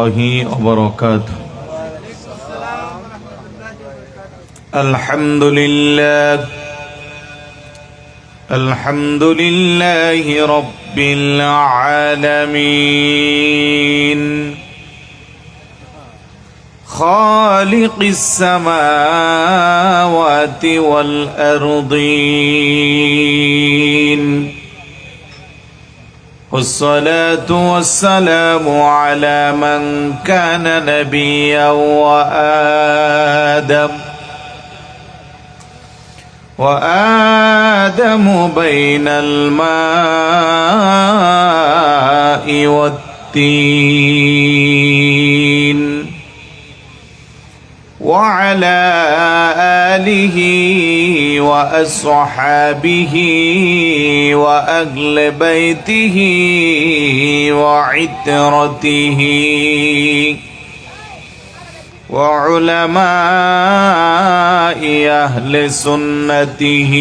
وبركاته. الحمد لله رب العالمين خالق السماوات والأرضين والصلاة والسلام على من كان نبيا وآدم بين الماء والطين وعلى آله وأصحابه وأهل بيته وعترته وعلماء أهل سنته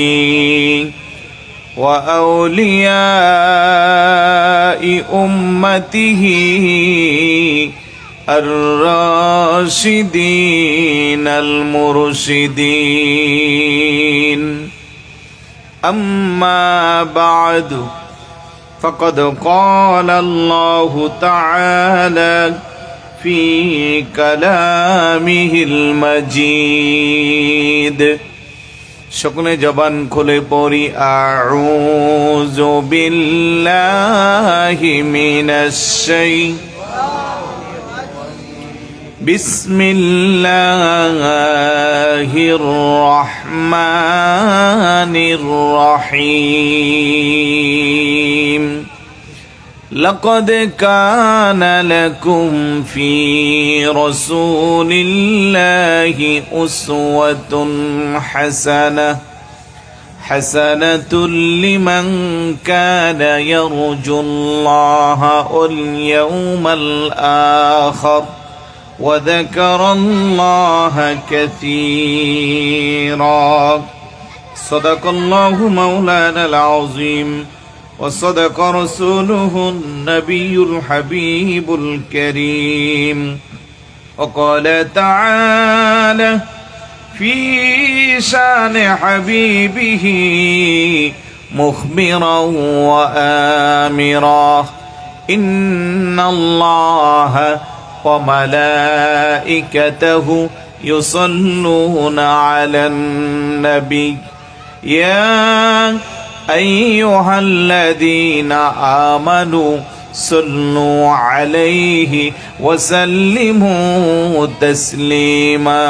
وأولياء أمته الراشدين المرشدين. أما بعد فقد قال الله تعالى في كلامه المجيد সকলে জবান খুলে পড়ি আউযু বিল্লাহি মিনাশ বিসমিল্লাহির রহমানির রহিম لقد كان لكم في رسول الله أسوة حسنة لمن كان يرجو الله واليوم الآخر وذكر الله كثيرا. صدق الله مولانا العظيم وصدق رسوله النبي الحبيب الكريم. وقال تعالى في شان حبيبه مخبرا وآمرا إن الله وملائكته يصلون على النبي يا أيها الذين آمنوا صلوا عليه وسلموا تسليما.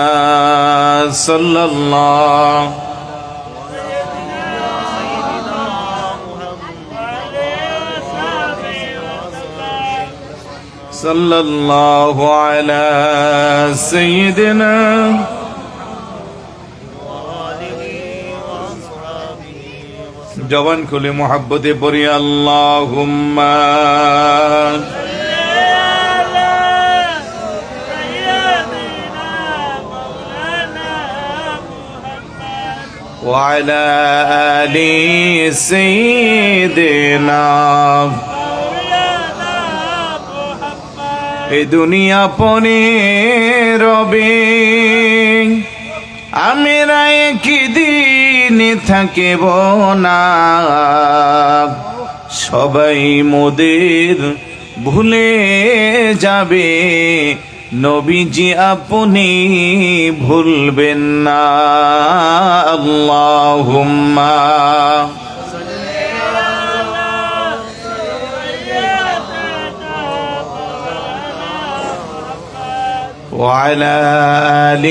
صلى الله على سيدنا জবান খুলে মোহাব্বতে পড়ি আল্লাহুম্মা ওয়া আলা আলি সাইয়্যিদিনা। এই দুনিয়া পনে রবে আমরা একদিন থাকিব না, সবাই মোদের ভুলে যাবে, নবীজি আপনি ভুলবেন না। আল্লাহুম্মা وعلى آل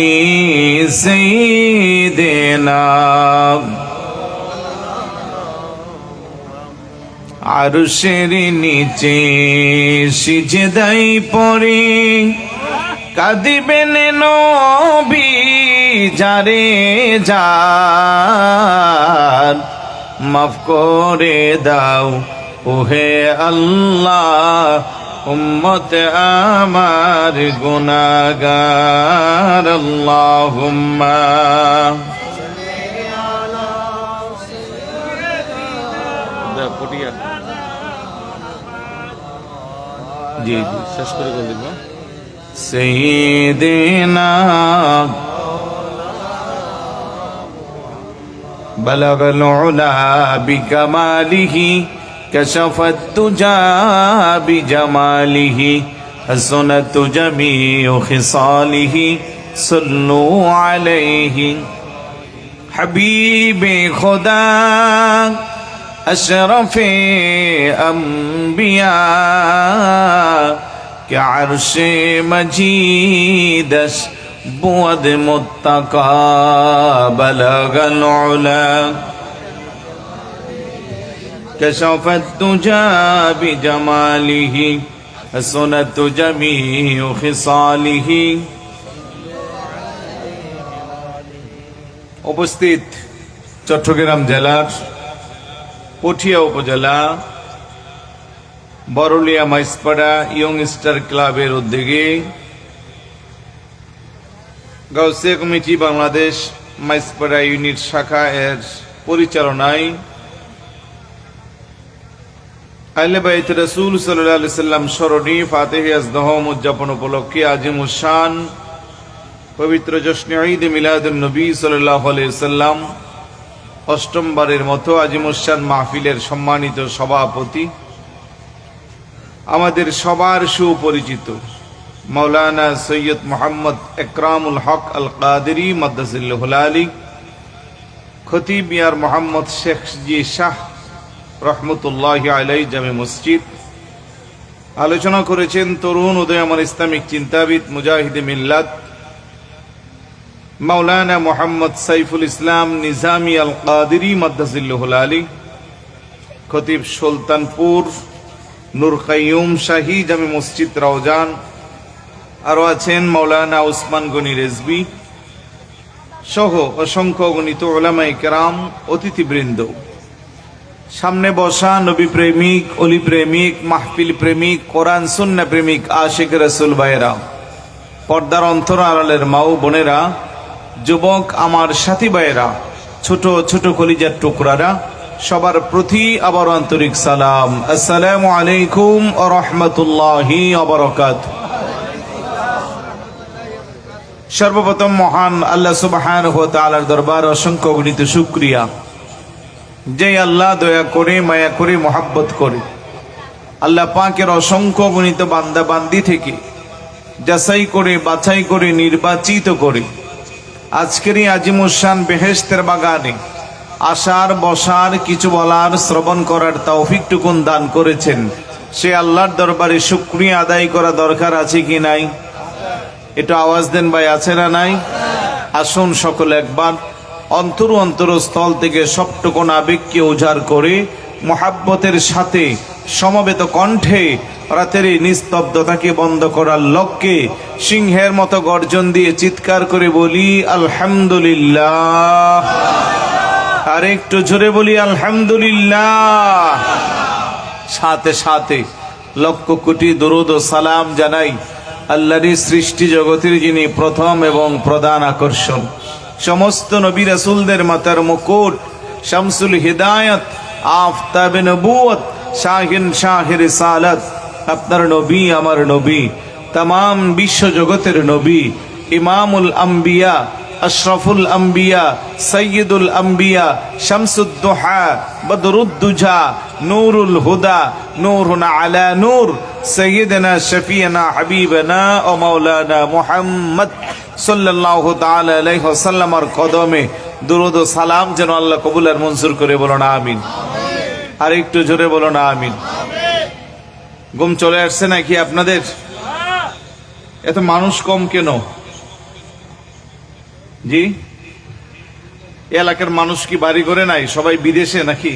سيدنا। আরশের নিচে সিজদাই পড়ে কাঁদিবেন নবী যারে যার, মাফ করে দাও ওহে আল্লাহ উম্মত আমার গুনাহগার। আল্লাহুম্মা জি শেষ করে দিব। سيدنا بلغ العلا بكماله كشف الدجى بجماله حسنت جميع خصاله صلوا عليه حبيب خدا اشرف انبیاء کہ عرش مجید بود متقا بلغ العلا كشف الدجى بجماله حسنت جميع خصاله উপস্থিত চট্টগ্রাম জেলার পটিয়া উপজেলা বরুলিয়া মাইসপাড়া ইয়ংস্টার ক্লাবের উদ্যোগে গাউসিয়া কমিটি বাংলাদেশ মাইসপাড়া ইউনিট শাখা এর পরিচালনায় আহলে বাইত রাসূল সাল্লাল্লাহু আলাইহি সাল্লাম স্মরণী ফাতিহা আজদহম উদযাপন উপলক্ষে আজিমুস শান পবিত্র জশ্নে ঈদ মিলাদুন নবী সাল্লাল্লাহু আলাইহি সাল্লাম অষ্টমবারের মতো আজিমুস শান মাহফিলের সম্মানিত সভাপতি আমাদের সবার সুপরিচিত মাওলানা সৈয়দ মোহাম্মদ একরামুল হক আল কাদেরী মাদ্দাজিল্লাহুল আলী খতিব মিয়ার মোহাম্মদ শেখ জি শাহ রহমতুল্লাহি আলাইহি জামে মসজিদ আলোচনা করেছেন তরুণ উদয়মান ইসলামিক চিন্তাবিদ মুজাহিদে মিল্লাত মাওলানা মোহাম্মদ সাইফুল ইসলাম নিজামী আল কাদেরী মাদ্দাজিল্লাহুল আলী খতিব সুলতানপুর নূর কাইয়ুম শাহী জামে মসজিদ রওজান আরো আছেন মাওলানা উসমান গনি রেজবি সহ অসংখ্য গণিত উলামায়ে কেরাম অতিথিবৃন্দ সামনে বসা নবী প্রেমিক অলি প্রেমিক মাহফিল প্রেমিক কোরআন সুন্নাহ প্রেমিক আশিক রাসূল ভাইরা পর্দার অন্তর আড়ালের মা ও বোনেরা যুবক আমার সাথী ভাইরা ছোট ছোট কলিজার টুকরারা সবার প্রতি আবার আন্তরিক সালাম আসসালামু আলাইকুম ওয়া রাহমাতুল্লাহি ওয়া বারাকাতুহু সর্বপ্রথম মহান আল্লাহ সুবহানাহু ওয়া তাআলার দরবার অসংখ্য গণিত শুকরিয়া যে আল্লাহ দয়া করে মায়া করে মহব্বত করে আল্লাহ পাকের অসংখ্য গণিত বান্দা বান্দি থেকে যাচাই করে বাছাই করে নির্বাচিত করে আজকের এই আজিমুস শান বেহেশতের বাগানে আসার বসার কিছু বলার শ্রবণ করার তৌফিকটুকুন দান করেছেন সে আল্লাহর দরবারে শুকরিয়া আদায় করা দরকার আছে কি নাই একটু আওয়াজ দেন ভাই আছে না নাই আসুন সকলে একবার অন্তরস্থল থেকে সবটুকুন আবেগকে উজাড় করে মহাব্বতের সাথে সমবেত কণ্ঠে রাতের এই নিস্তব্ধতাকে বন্ধ করার লক্ষ্যে সিংহের মতো গর্জন দিয়ে চিৎকার করে বলি আলহামদুলিল্লাহ আর একটু জোরে বলি আলহামদুলিল্লাহ সাথে সাথে লক্ষ কোটি দরুদ ও সালাম জানাই আল্লাহরই সৃষ্টি জগতের যিনি প্রথম এবং প্রধান আকর্ষণ সমস্ত নবী রাসূলদের মাথার মুকুট শামসুল হিদায়াত আফতাবে নবুয়ত শাহিন শাহে রিসালাত আপনার নবী আমার নবী तमाम বিশ্ব জগতের নবী ইমামুল আম্বিয়া আশরাফুল আম্বিয়া সৈয়দুল আম্বিয়া শামসুদ দুহা বদরুদ দুজা নূরুল হুদা নূরুন আলা নূর সৈয়দনা শফিয়না হাবিবনা ও মাওলানা মুহাম্মদ সাল্লাল্লাহু তাআলা আলাইহি ওয়াসাল্লামের কদমে দুরূদ ও সালাম যেন আল্লাহ কবুল আর মঞ্জুর করে বলুন আমিন আর একটু জোরে বলুন আমিন ঘুম চলে আসছে নাকি আপনাদের এত মানুষ কম কেন জি এলাকার মানুষ কি বাড়ি করে নাই সবাই বিদেশে নাকি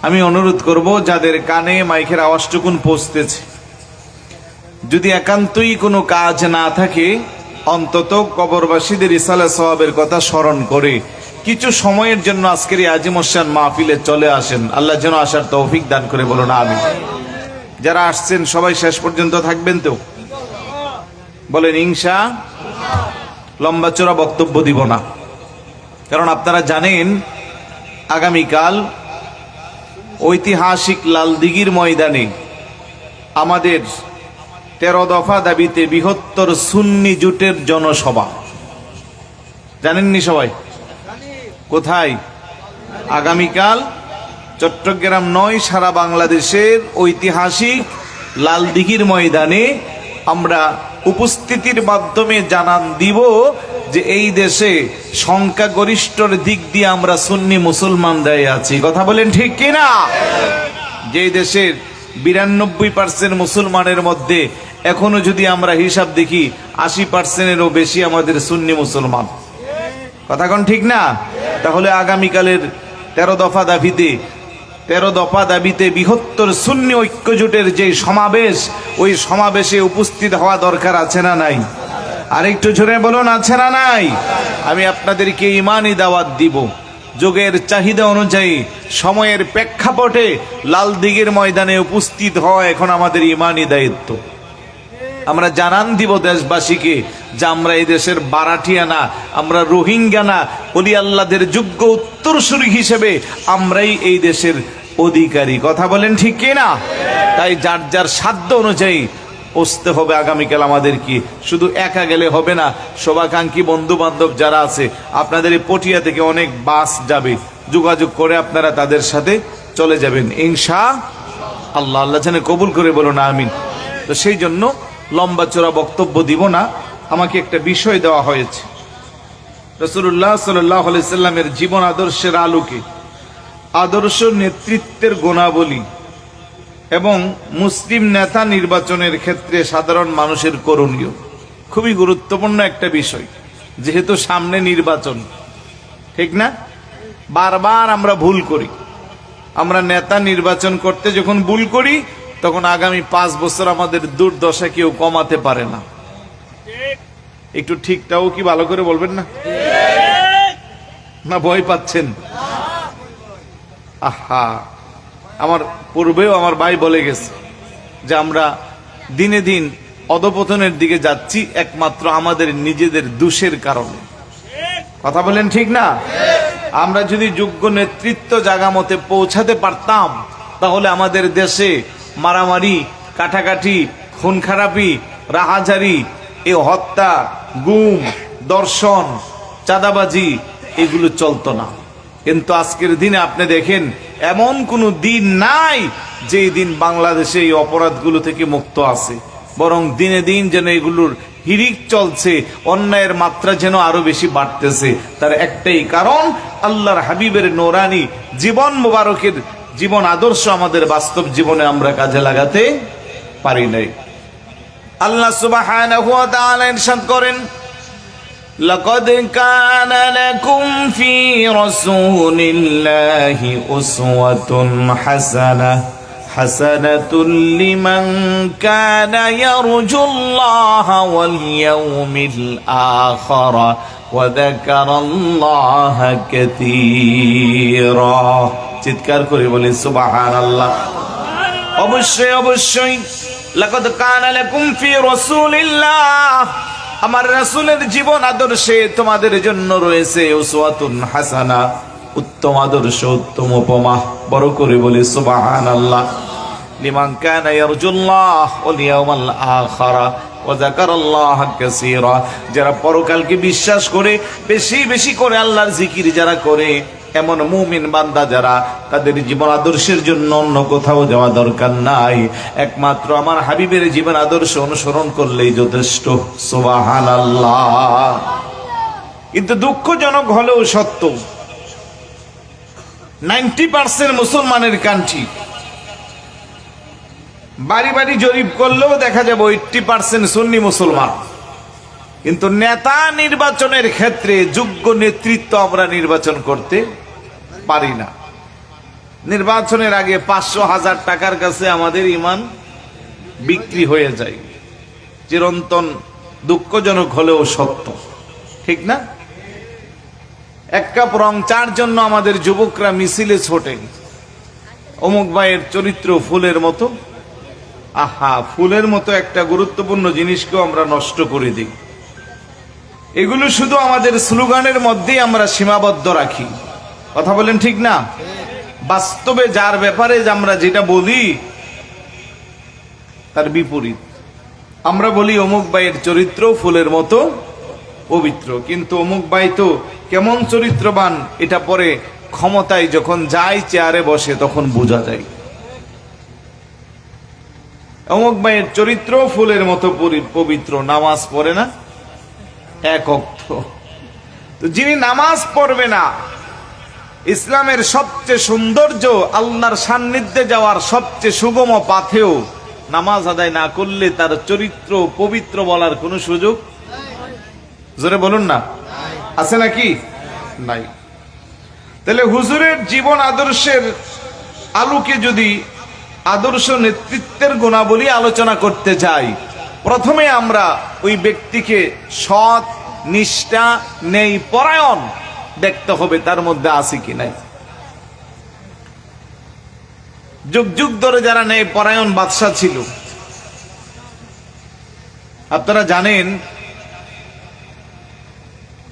আমি অনুরোধ করব যাদের কানে মাইকের আওয়াজটুকুন পৌঁছতেছে যদি একান্তই কোনো কাজ না থাকে অন্তত কবরবাসীদের ইসালা সওয়াবের কথা স্মরণ করে কিছু সময়ের জন্য আজকের এই আজিমুস শান মাহফিলে চলে আসেন আল্লাহ যেন আসার তৌফিক দান করে বলুন আমিন যারা আসছেন সবাই শেষ পর্যন্ত থাকবেন তো বলেন ইনশাআল্লাহ লম্বা চড়া বক্তব্য দিব না কারণ আপনারা জানেন আগামীকাল ঐতিহাসিক লালদিঘির ময়দানে আমাদের 13 দফা দাবিতে বৃহত্তর সুন্নি জোটের জনসভা। জানেননি সবাই? কোথায়? আগামীকাল চট্টগ্রাম নয়, সারা বাংলাদেশের ঐতিহাসিক লালদিঘির ময়দানে আমরা উপস্থিতির মাধ্যমে জানান দিব যে এই দেশে সংখ্যাগরিষ্ঠর দিক দিয়ে আমরা সুন্নি মুসলমান দাঁড়িয়ে আছি। কথা বলেন ঠিক কিনা? যে দেশের 92% মুসলমানের মধ্যে এখনো যদি আমরা হিসাব দেখি 80%-এরও বেশি আমাদের সুন্নি মুসলমান। কথা কোন ঠিক না? তাহলে আগামীকালের 13 দফা দাবিতে বৃহত্তর সুন্নি ঐক্য জোটের যে সমাবেশ, ওই সমাবেশে উপস্থিত হওয়া দরকার আছে না নাই? আরেকটু জোরে বলুন, আছে না নাই? আমি আপনাদেরকে ঈমানি দাওয়াত দিব, যুগের চাহিদা অনুযায়ী সময়ের প্রেক্ষাপটে লালদিঘির ময়দানে উপস্থিত হওয়া এখন আমাদের ঈমানি দায়িত্ব। আমরা জানান দিব দেশবাসীকে যে আমরা এই দেশের বারাটিয়া না, আমরা রোহিঙ্গা না, ওলি আল্লাহদের যোগ্য উত্তরসূরি হিসেবে আমরাই এই দেশের অধিকারী। কথা বলেন ঠিক কিনা? তাই যার যার সাধ্য অনুযায়ী আসতে হবে আগামীকাল আমাদেরকে। শুধু একা গেলে হবে না, শুভাকাঙ্ক্ষী বন্ধু বান্ধব যারা আছে, আপনাদের এই পটিয়া থেকে অনেক বাস যাবে, যোগাযোগ করে আপনারা তাদের সাথে চলে যাবেন ইনশাআল্লাহ। আল্লাহ যেন কবুল করে বলুন আমিন। তো সেই জন্য লম্বা চড়া বক্তব্য দিব না, আমাকে একটা বিষয় দেওয়া হয়েছে। রাসূলুল্লাহ সাল্লাল্লাহু আলাইহি সাল্লামের জীবন আদর্শের আলোকে আদর্শ নেতৃত্বের গুণাবলী এবং মুসলিম নেতা নির্বাচনের ক্ষেত্রে সাধারণ মানুষের করণীয় খুবই গুরুত্বপূর্ণ একটা বিষয়। যেহেতু সামনে নির্বাচন, ঠিক না? বারবার আমরা ভুল করি। আমরা নেতা নির্বাচন করতে যখন ভুল করি, তখন আগামী 5 বছর আমাদের দুর্দশা কেউ কমাতে পারে না। একটু ঠিকটাও কি ভালো করে বলবেন না? না ভয় পাচ্ছেন? আহা, আমার পূর্বেও আমার ভাই বলে গেছে যে আমরা দিনে দিন অধপতনের দিকে যাচ্ছি একমাত্র আমাদের নিজেদের দোষের কারণে। কথা বলেন ঠিক না? আমরা যদি যোগ্য নেতৃত্ব জায়গা মতে পৌঁছাতে পারতাম, তাহলে আমাদের দেশে মারামারি, কাটাকাটি, খুন খারাপি, রাহাজারি, এ হত্যা, গুম, দর্শন, চাঁদাবাজি এগুলো চলতো না। কিন্তু আজকের দিনে আপনি দেখেন এমন কোন দিন নাই যে দিন বাংলাদেশে এই অপরাধগুলো থেকে মুক্ত আছে, বরং দিনে দিন যেন এগুলোর হিড়িক চলছে, অন্যায়ের মাত্রা যেন আরো বেশি বাড়তেছে। তার একটাই কারণ, আল্লাহর হাবিবের নূরানি জীবন মোবারকের জীবন আদর্শ আমাদের বাস্তব জীবনে আমরা কাজে লাগাতে পারি নাই। আল্লাহ সুবহানাহু ওয়া তাআলা ইরশাদ করেন, লাকাদ কানা লাকুম ফি রাসূলিল্লাহি উসওয়াতুন হাসানাতুন লিমান কানা ইয়ারজুল্লাহা ওয়াল ইয়াউমিল আখির ওয়া যাকারাল্লাহা কাসীরা। চিৎকার করে বলি সুবহানাল্লাহ। অবশ্যই অবশ্যই, লাকাদ কানা লাকুম ফি রাসূলিল্লাহ, আমার রাসূলের জীবন আদর্শে তোমাদের জন্য রয়েছে উসওয়াতুন হাসানা, উত্তম আদর্শ, উত্তম উপমা। বড় করে বলি সুবহানাল্লাহ। লিমান কানা ইয়ারজুল্লাহ ওয়াল ইয়াউমাল আখির ওয়া যাকারাল্লাহা কাসীরা, যারা পরকালকে বিশ্বাস করে বেশি বেশি করে আল্লাহর জিকির যারা করে, এমন মুমিন বান্দা যারা, তাদের জীবন আদর্শের জন্য অন্য কোথাও যাওয়া দরকার নাই, একমাত্র আমার হাবিবের জীবন আদর্শ অনুসরণ করলেই যথেষ্ট। সুবহানাল্লাহ। কিন্তু দুঃখজনক হলেও সত্য, 90% মুসলমানের কান্ট্রি, বাড়ি বাড়ি জরিপ করলেও দেখা যাবে 80% সুন্নি মুসলমান। কিন্তু নেতা নির্বাচনের ক্ষেত্রে যোগ্য নেতৃত্ব আমরা নির্বাচন করতে পারি না। নির্বাচনের আগে 500,000 টাকার কাছে আমাদের ঈমান বিক্রি হয়ে যায়। চিরন্তন দুঃখজনক হলেও সত্য, ঠিক না? 1 কাপ রং চার জন্য আমাদের যুবকরা মিছিলে ছোটে, অমুক ভাইয়ের চরিত্র ফুলের মতো। আহা, ফুলের মতো একটা গুরুত্বপূর্ণ জিনিসকেও আমরা নষ্ট করে দিই। এগুলো শুধু আমাদের স্লোগানের মধ্যেই আমরা সীমাবদ্ধ রাখি। কথা বলেন ঠিক না? বাস্তবে যার ব্যাপারে আমরা যেটা বলি তার বিপরীত। আমরা বলি অমুক ভাইয়ের চরিত্র ফুলের মতো পবিত্র, কিন্তু অমুক ভাই তো কেমন চরিত্রবান এটা পরে ক্ষমতায় যখন যায় চেয়ারে বসে তখন বোঝা যায়। অমুক ভাইয়ের চরিত্র ফুলের মতো পবিত্র, নামাজ পড়ে না এক ওয়াক্ত। তো যিনি নামাজ পড়বে না, ইসলামের সবচেয়ে সৌন্দর্য, আল্লাহর সান্নিধ্যে যাওয়ার সবচেয়ে সুগম পাথেও নামাজ আদায় না করলে তার চরিত্র পবিত্র বলার কোনো সুযোগ, জোরে বলুন না, আছে নাকি? নাই। তাহলে হুজুরের জীবন আদর্শের আলোকে যদি আদর্শ নেতৃত্বের গুণাবলী আলোচনা করতে যাই, প্রথমে আমরা ওই ব্যক্তিকে সৎ, নিষ্ঠা, নেই পরায়ণ দেখতে হবে, তার মধ্যে আছে কি নাই। যুগ যুগ ধরে যারা নেই পরায়ণ বাদশা ছিল, আপনারা জানেন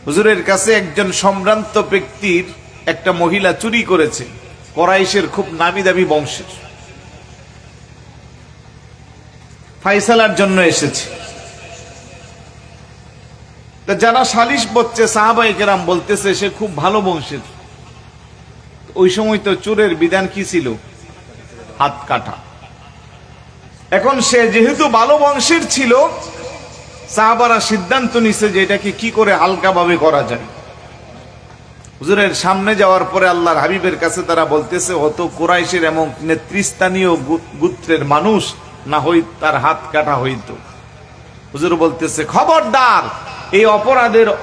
হুজুরের কাছে একজন সম্ভ্রান্ত ব্যক্তির একটা মহিলা চুরি করেছে, কোরাইশের খুব নামি দামি বংশের, ফাইসালার জন্য এসেছে। যারা সালিশ বলছে সাহাবায়ে কেরাম বলতেছে সে খুব ভালো বংশের। ওই সময় তো চোরের বিধান কি ছিল? হাত কাটা। এখন সে যেহেতু ভালো বংশের ছিল, সাহাবারা সিদ্ধান্ত নিছে যে এটাকে কি করে হালকাভাবে করা যায়। হুজুরের সামনে যাওয়ার পরে আল্লাহর হাবিবের কাছে তারা বলতেছে হতো কুরাইশের এমন নেতৃস্থানীয় গোত্রের মানুষ না হই তার হাত কাটা হইতো। হুজুর বলতেছে খবরদার, এই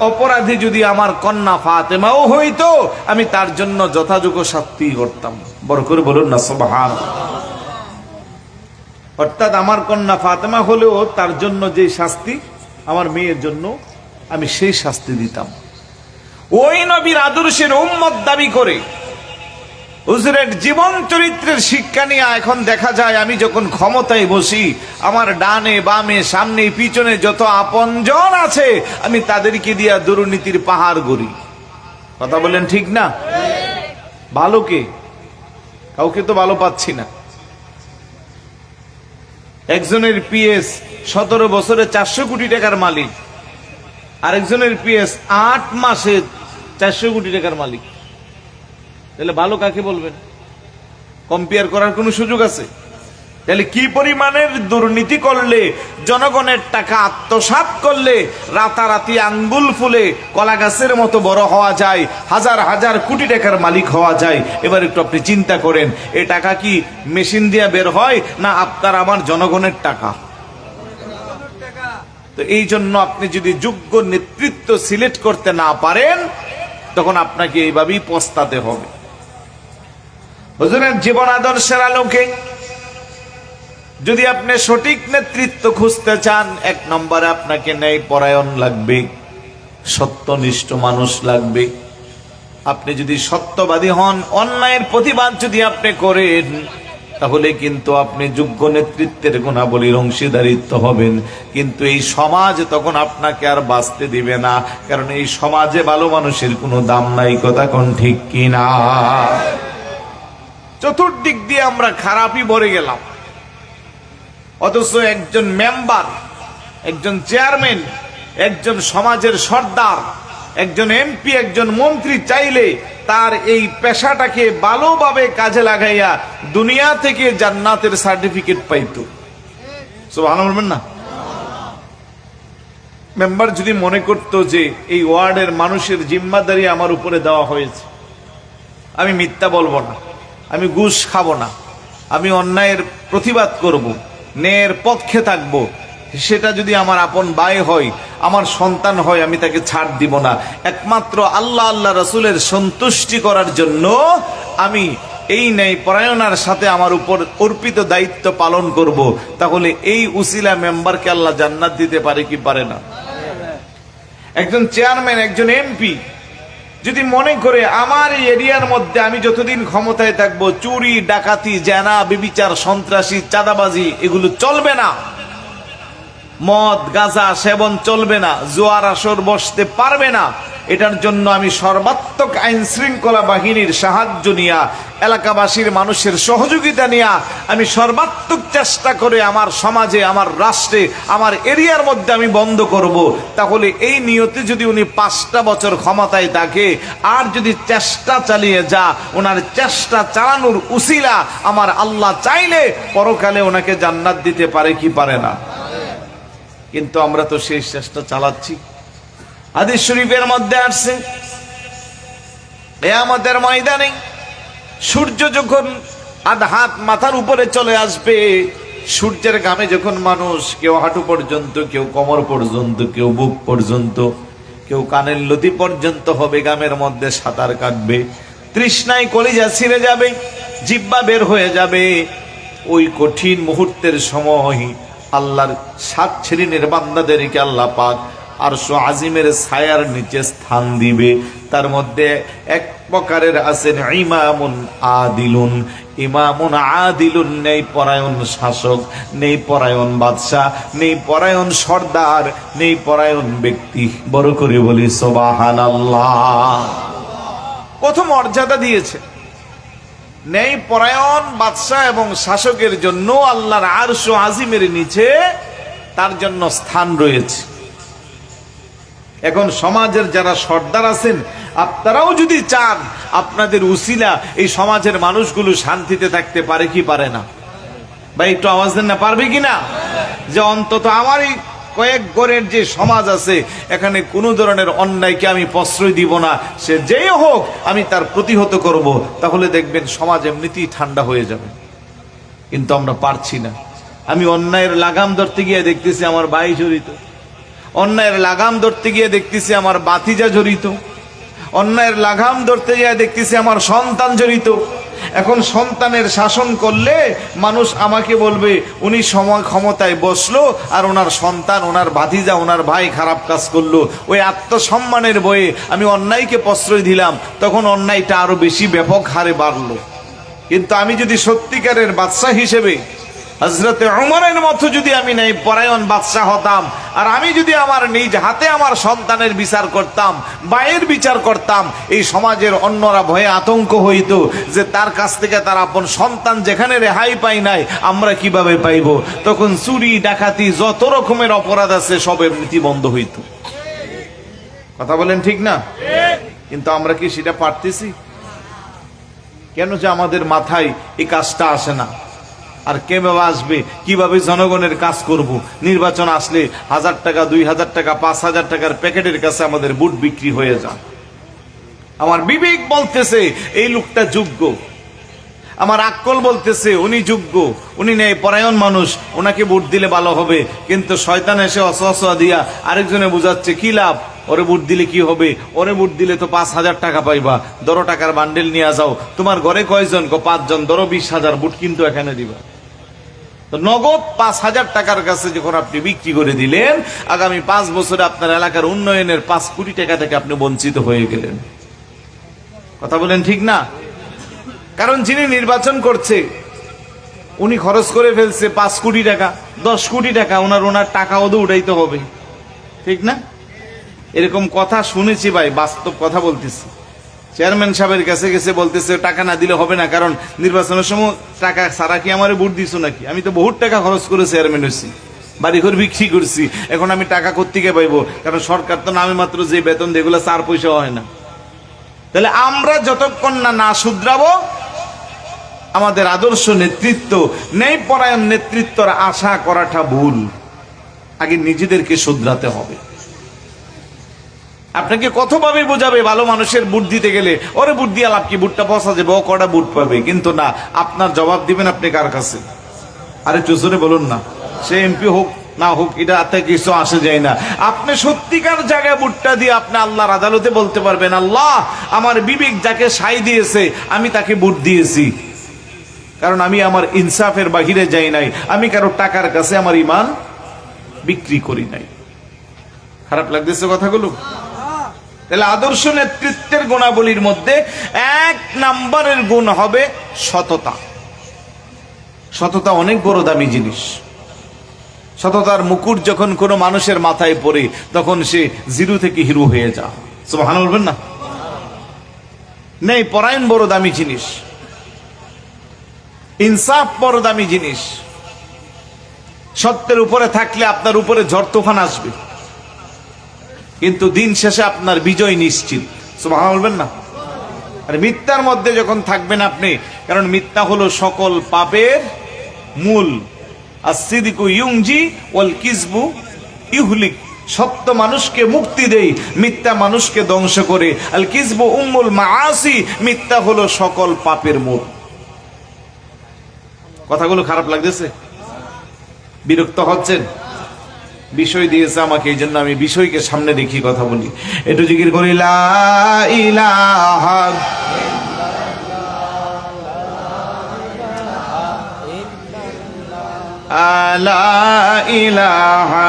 অপরাধী যদি আমার কন্যা ফাতেমাও হইতো আমি তার জন্য যথাযোগ্য শাস্তি করতাম। বড় করে বলুন না সুবহানাল্লাহ। অর্থাৎ আমার কন্যা ফাতেমা হলেও তার জন্য যে শাস্তি আমার মেয়ের জন্য আমি সেই শাস্তি দিতাম। ওই নবীর আদর্শের উম্মত দাবি করে হুজুরের জীবন চরিত্রের শিক্ষা নিয়ে এখন দেখা যায় আমি যখন ক্ষমতায় বসি, আমার ডানে বামে সামনে পিছনে যত আপনজন আছে আমি তাদেরকে দিয়া দুর্নীতির পাহাড় গড়ি। কথা বলেন ঠিক না? ভালো কে? কাউকে তো ভালো পাচ্ছি না। একজনের পিএস 17 বছরে 400 কোটি টাকার মালিক, আরেকজনের পিএস 8 মাসে 400 কোটি টাকার মালিক। তাহলে ভালো কাকে বলবেন? কম্পেয়ার করার কোন সুযোগ আছে? তাহলে কি পরিমাণের দুর্নীতি করলে, জনগণের টাকা আত্মসাৎ করলে রাতারাতি আঙ্গুল ফুলে কলা গাছের মতো বড় হওয়া যায়, হাজার হাজার কোটি টাকার মালিক হওয়া যায়। এবার একটু আপনি চিন্তা করেন, এই টাকা কি মেশিন দিয়ে বের হয় না আপনার আমার জনগণের টাকা? তো এই জন্য আপনি যদি যোগ্য নেতৃত্ব সিলেক্ট করতে না পারেন তখন আপনাকে এইভাবেই পস্তাতে হবে। হুজুরের জীবন আদর্শের আলোকে যদি আপনি সঠিক নেতৃত্ব খুঁজতে চান, 1 নম্বরে আপনাকে ন্যায় পরায়ণ লাগবে, সত্যনিষ্ঠ মানুষ লাগবে। আপনি যদি সত্যবাদী হন, অন্যায়ের প্রতিবাদ যদি আপনি করেন, তাহলে কিন্তু আপনি যোগ্য নেতৃত্বের গুণাবলীর অংশীদারিত্ব হবেন। কিন্তু এই সমাজ তখন আপনাকে আর বাঁচতে দিবে না, কারণ এই সমাজে ভালো মানুষের কোনো দাম নাই। কথা কোন ঠিক কিনা? চতুর্দিক দিয়ে আমরা খারাপই ভরে গেলাম, অথচ একজন মেম্বার, একজন চেয়ারম্যান, একজন সমাজের সর্দার, একজন এমপি, একজন মন্ত্রী চাইলে তার এই পেশাটাকে ভালোভাবে কাজে লাগাইয়া দুনিয়া থেকে জান্নাতের সার্টিফিকেট পাইতো। সুবহানাল্লাহ বলবেন না? মেম্বার যদি মনে করতো যে এই ওয়ার্ডের মানুষের জিম্মাদারি আমার উপরে দেওয়া হয়েছে, আমি মিথ্যা বলবো না, আমি ঘুষ খাবো না, আমি অন্যায়ের প্রতিবাদ করব, ন্যায়ের পক্ষে থাকবো, সেটা যদি আমার আপন ভাই হয়, আমার সন্তান হয়, আমি তাকে ছাড় দিব না। একমাত্র আল্লাহ আল্লাহ রাসূলের সন্তুষ্টি করার জন্য আমি এই ন্যায় পরায়ণার সাথে আমার উপর অর্পিত দায়িত্ব পালন করব। তাহলে এই উসিলা মেম্বারকে আল্লাহ জান্নাত দিতে পারে কি পারে না? একজন চেয়ারম্যান, একজন এমপি যদি মনে করে আমার এই এরিয়ার মধ্যে আমি যতদিন ক্ষমতায় থাকবো চুরি, ডাকাতি, জেনা, ব্যভিচার, সন্ত্রাসী, চাঁদাবাজি এগুলো চলবে না, মদ গাঁজা সেবন চলবে না, জুয়ার আসর বসতে পারবে না, এটার জন্য আমি সর্বাত্মক আইন শৃঙ্খলা বাহিনীর সাহায্য নিয়া, এলাকাবাসীর মানুষের সহযোগিতা নিয়া আমি সর্বাত্মক চেষ্টা করে আমার সমাজে, আমার রাষ্ট্রে, আমার এরিয়ার মধ্যে আমি বন্ধ করব। তাহলে এই নিয়তে যদি উনি 5টা বছর ক্ষমতায় থাকে, আর যদি চেষ্টা চালিয়ে যা, ওনার চেষ্টা চালানোর উসিলা আমার আল্লাহ চাইলে পরকালে ওনাকে জান্নাত দিতে পারে কি পারে না? কিন্তু আমরা তো সেই চেষ্টা চালাচ্ছি। হাদিস শরীফের মধ্যে আসছে, কিয়ামতের ময়দানে সূর্য যখন আধা হাত মাথার উপরে চলে আসবে, সূর্যের ঘামে যখন মানুষ কেউ হাঁটু পর্যন্ত, কেউ কোমর পর্যন্ত, কেউ বুক পর্যন্ত, কেউ কানের লতি পর্যন্ত হবে, ঘামের মধ্যে সাঁতার কাটবে, তৃষ্ণায় কলিজা ছিঁড়ে যাবে, জিহ্বা বের হয়ে যাবে। ওই কঠিন মুহূর্তের সময় আল্লাহর 7 শ্রেণীর বান্দাদেরকে আল্লাহ পাক আরশ আজিমের ছায়ার নিচে স্থান দিবে। তার মধ্যে এক প্রকারের আছেন ইমামুন আদিলুন। ইমামুন আদিলুন, নেই পরায়ণ শাসক, নেই পরায়ণ বাদশাহ, নেই পরায়ণ সর্দার, নেই পরায়ণ ব্যক্তি। বড় করে বলি সুবহানাল্লাহ। কত মর্যাদা দিয়েছে। নেই পরায়ণ বাদশাহ এবং শাসকের জন্য আল্লাহর আরশ আজিমের নিচে তার জন্য স্থান রয়েছে। এখন সমাজের যারা সর্দার আছেন, আপনারাও যদি চান, আপনাদের উসিলা এই সমাজের মানুষগুলো শান্তিতে থাকতে পারে কি পারে না? ভাই একটু আওয়াজ দেন না, পারবে কিনা? যে অন্তত আমারই কয়েক গড়ের যে সমাজ আছে, এখানে কোনো ধরনের অন্যায়কে আমি প্রশ্রয় দিব না, সে যেই হোক আমি তার প্রতিহত করব। তাহলে দেখবেন সমাজ এমনিতেই ঠান্ডা হয়ে যাবে। কিন্তু আমরা পারছি না। আমি অন্যায়ের লাগাম ধরতে গিয়ে দেখতেছি আমার ভাই জড়িত, অন্যায়ের লাগাম ধরতে গিয়ে দেখতেছি আমার বাতিজা জড়িত, অন্যায়ের লাগাম ধরতে গিয়ে দেখতেছি আমার সন্তান জড়িত। এখন সন্তানের শাসন করলে মানুষ আমাকে বলবে উনি সময় ক্ষমতায় বসলো আর ওনার সন্তান, ওনার ভাতিজা, ওনার ভাই খারাপ কাজ করলো। ওই আত্মসম্মানের বয়ে আমি অন্যায়কে প্রশ্রয় দিলাম, তখন অন্যায়টা আরো বেশি ব্যাপক হারে বাড়লো। কিন্তু আমি যদি সত্যিকারের বাদশা হিসেবে হযরতে উমরের মতো যদি আমি নেই পরায়ণ বাদশাহ হতাম, আর আমি যদি আমার নিজ হাতে আমার সন্তানের বিচার করতাম, ভাইয়ের বিচার করতাম, এই সমাজের অন্যরা ভয়ে আতঙ্ক হইতো যে তার কাছ থেকে তার আপন সন্তান যেখানে রেহাই পাই নাই, আমরা কিভাবে পাইব? তখন চুরি ডাকাতি যত রকমের অপরাধ আছে সব এমনিতে বন্ধ হইতো। কথা বলেন ঠিক না? কিন্তু আমরা কি সেটা পারতেছি? কেন যে আমাদের মাথায় এই কাজটা আসে না? আর কিভাবে আসবে? কিভাবে জনগণের কাজ করব? নির্বাচন আসলে 1000 টাকা, 2000 টাকা, 5000 টাকার প্যাকেটের কাছে আমাদের বুট বিক্রি হয়ে যায়। আমার বিবেক বলতেছে এই লোকটা যোগ্য, আমার আক্কল বলতেছে উনি যোগ্য, উনি নেই পরায়ণ মানুষ, ওনাকে ভোট দিলে ভালো হবে। কিন্তু শয়তান এসে অসহসা দিয়া আরেকজনে বুঝাচ্ছে কি লাভ, ওরে ভোট দিলে কি হবে? ওরে ভোট দিলে তো 5000 টাকা পাইবা, 10 টাকার বান্ডেল নিয়ে যাও। তোমার ঘরে কয়জন? 5 জন, 20,000 ভোট কিন্তু এখানে দিবা। তো নগদ 5000 টাকার কাছে যখন আপনি বিক্রি করে দিলেন, আগামী 5 বছরে আপনার এলাকার উন্নয়নের 5 কোটি টাকা থেকে আপনি বঞ্চিত হয়ে গেলেন। কথা বলেন ঠিক না? কারণ যিনি নির্বাচন করছে উনি খরচ করে ফেলছে 5 কোটি টাকা, 10 কোটি টাকা, ওনার টাকাও তো উঠাইতে হবে, ঠিক না? এরকম কথা শুনেছি ভাই, বাস্তব কথা বলতেছি। চেয়ারম্যান সাহেবের কাছে গেছে, বলতেছে টাকা না দিলে হবে না, কারণ নির্বাচনের সময় টাকা ছাড়া কি আমারে ভোট দিছো নাকি? আমি তো বহুত টাকা খরচ করে চেয়ারম্যান হয়েছি, বাড়িঘর বিক্রি করছি, এখন আমি টাকা কোত্থেকে পাইবো? কারণ সরকার তো নামে মাত্র যে বেতন যেগুলো 4 পয়সা হয় না। তাহলে আমরা যতক্ষণ না শুধরাবো আমাদের আদর্শ নেতৃত্ব, ন্যায় পরায়ণ নেতৃত্বর আশা করাটা ভুল। আগে নিজেদেরকে শুধরাতে হবে। আপনাকে কতভাবে বোঝাবে ভালো মানুষের বুট দিতে গেলে, ওরে বুট দিয়ে লাভ কি, বুটটা পচা যাবে, ও কটা বুট পাবে। কিন্তু না, আপনার জবাব দিবেন আপনি কার কাছে? আরে চুজরে বলুন না, সে এমপি হোক না হোক, এটা হাতে কিছু আসে যায় না। আপনি সত্যিকার জায়গায় বুটটা দিয়ে আপনি আল্লাহর আদালতে বলতে পারবেন, আল্লাহ আমার বিবেক যাকে সাই দিয়েছে আমি তাকে বুট দিয়েছি, কারণ আমি আমার ইনসাফের বাহিরে যাই নাই, আমি কারো টাকার কাছে আমার ঈমান বিক্রি করি নাই। খারাপ লাগতেছে কথাগুলো? তাহলে আদর্শ নেতৃত্বের গুণাবলীর মধ্যে 1 নম্বরের গুণ হবে সততা। সততা অনেক বড় দামি জিনিস। সততার মুকুট যখন কোনো মানুষের মাথায় পড়ে, তখন সে জিরো থেকে হিরো হয়ে যায়। সুবহানাল্লাহ বলবেন না? নেই, পরায়ণ বড় দামি জিনিস, ইনসাফ বড় দামি জিনিস। সত্যের উপরে থাকলে আপনার উপরে ঝড় তুফান আসবে, কিন্তু দিন শেষে আপনার বিজয় নিশ্চিত। সুবহানাল্লাহ বলবেন না? আর মিথ্যার মধ্যে যখন থাকবেন আপনি, কারণ মিথ্যা হলো সকল পাপের মূল। আসিদিকু ইউনজি ওয়াল কিযবু ইহলিক। সত্য মানুষকে মুক্তি দেয়, মিথ্যা মানুষকে ধ্বংস করে। আল কিযবু উম্মুল মাআসি, মিথ্যা হলো সকল পাপের মূল। কথাগুলো খারাপ লাগতেছে? বিরক্ত হচ্ছেন? বিষয় দিয়েছে আমাকে, এই জন্য আমি বিষয়কে সামনে রেখে কথা বলি। একটু জিকির করি, লা ইলাহা লা ইলাহা,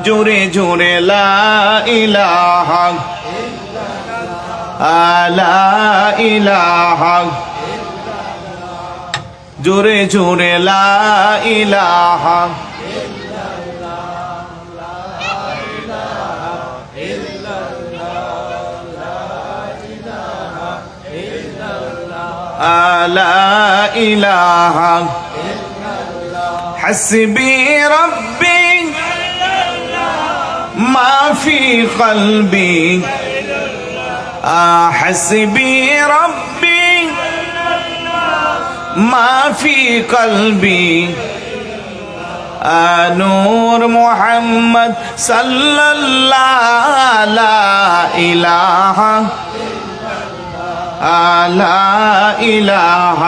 জোরে জোরে লা ইলাহা লা ইলাহা, জোরে জোরে লা ইলাহা لا إله حسبي ربي ما في قلبي حسبي ربي ما في قلبي نور محمد صلى الله لا إله لا إله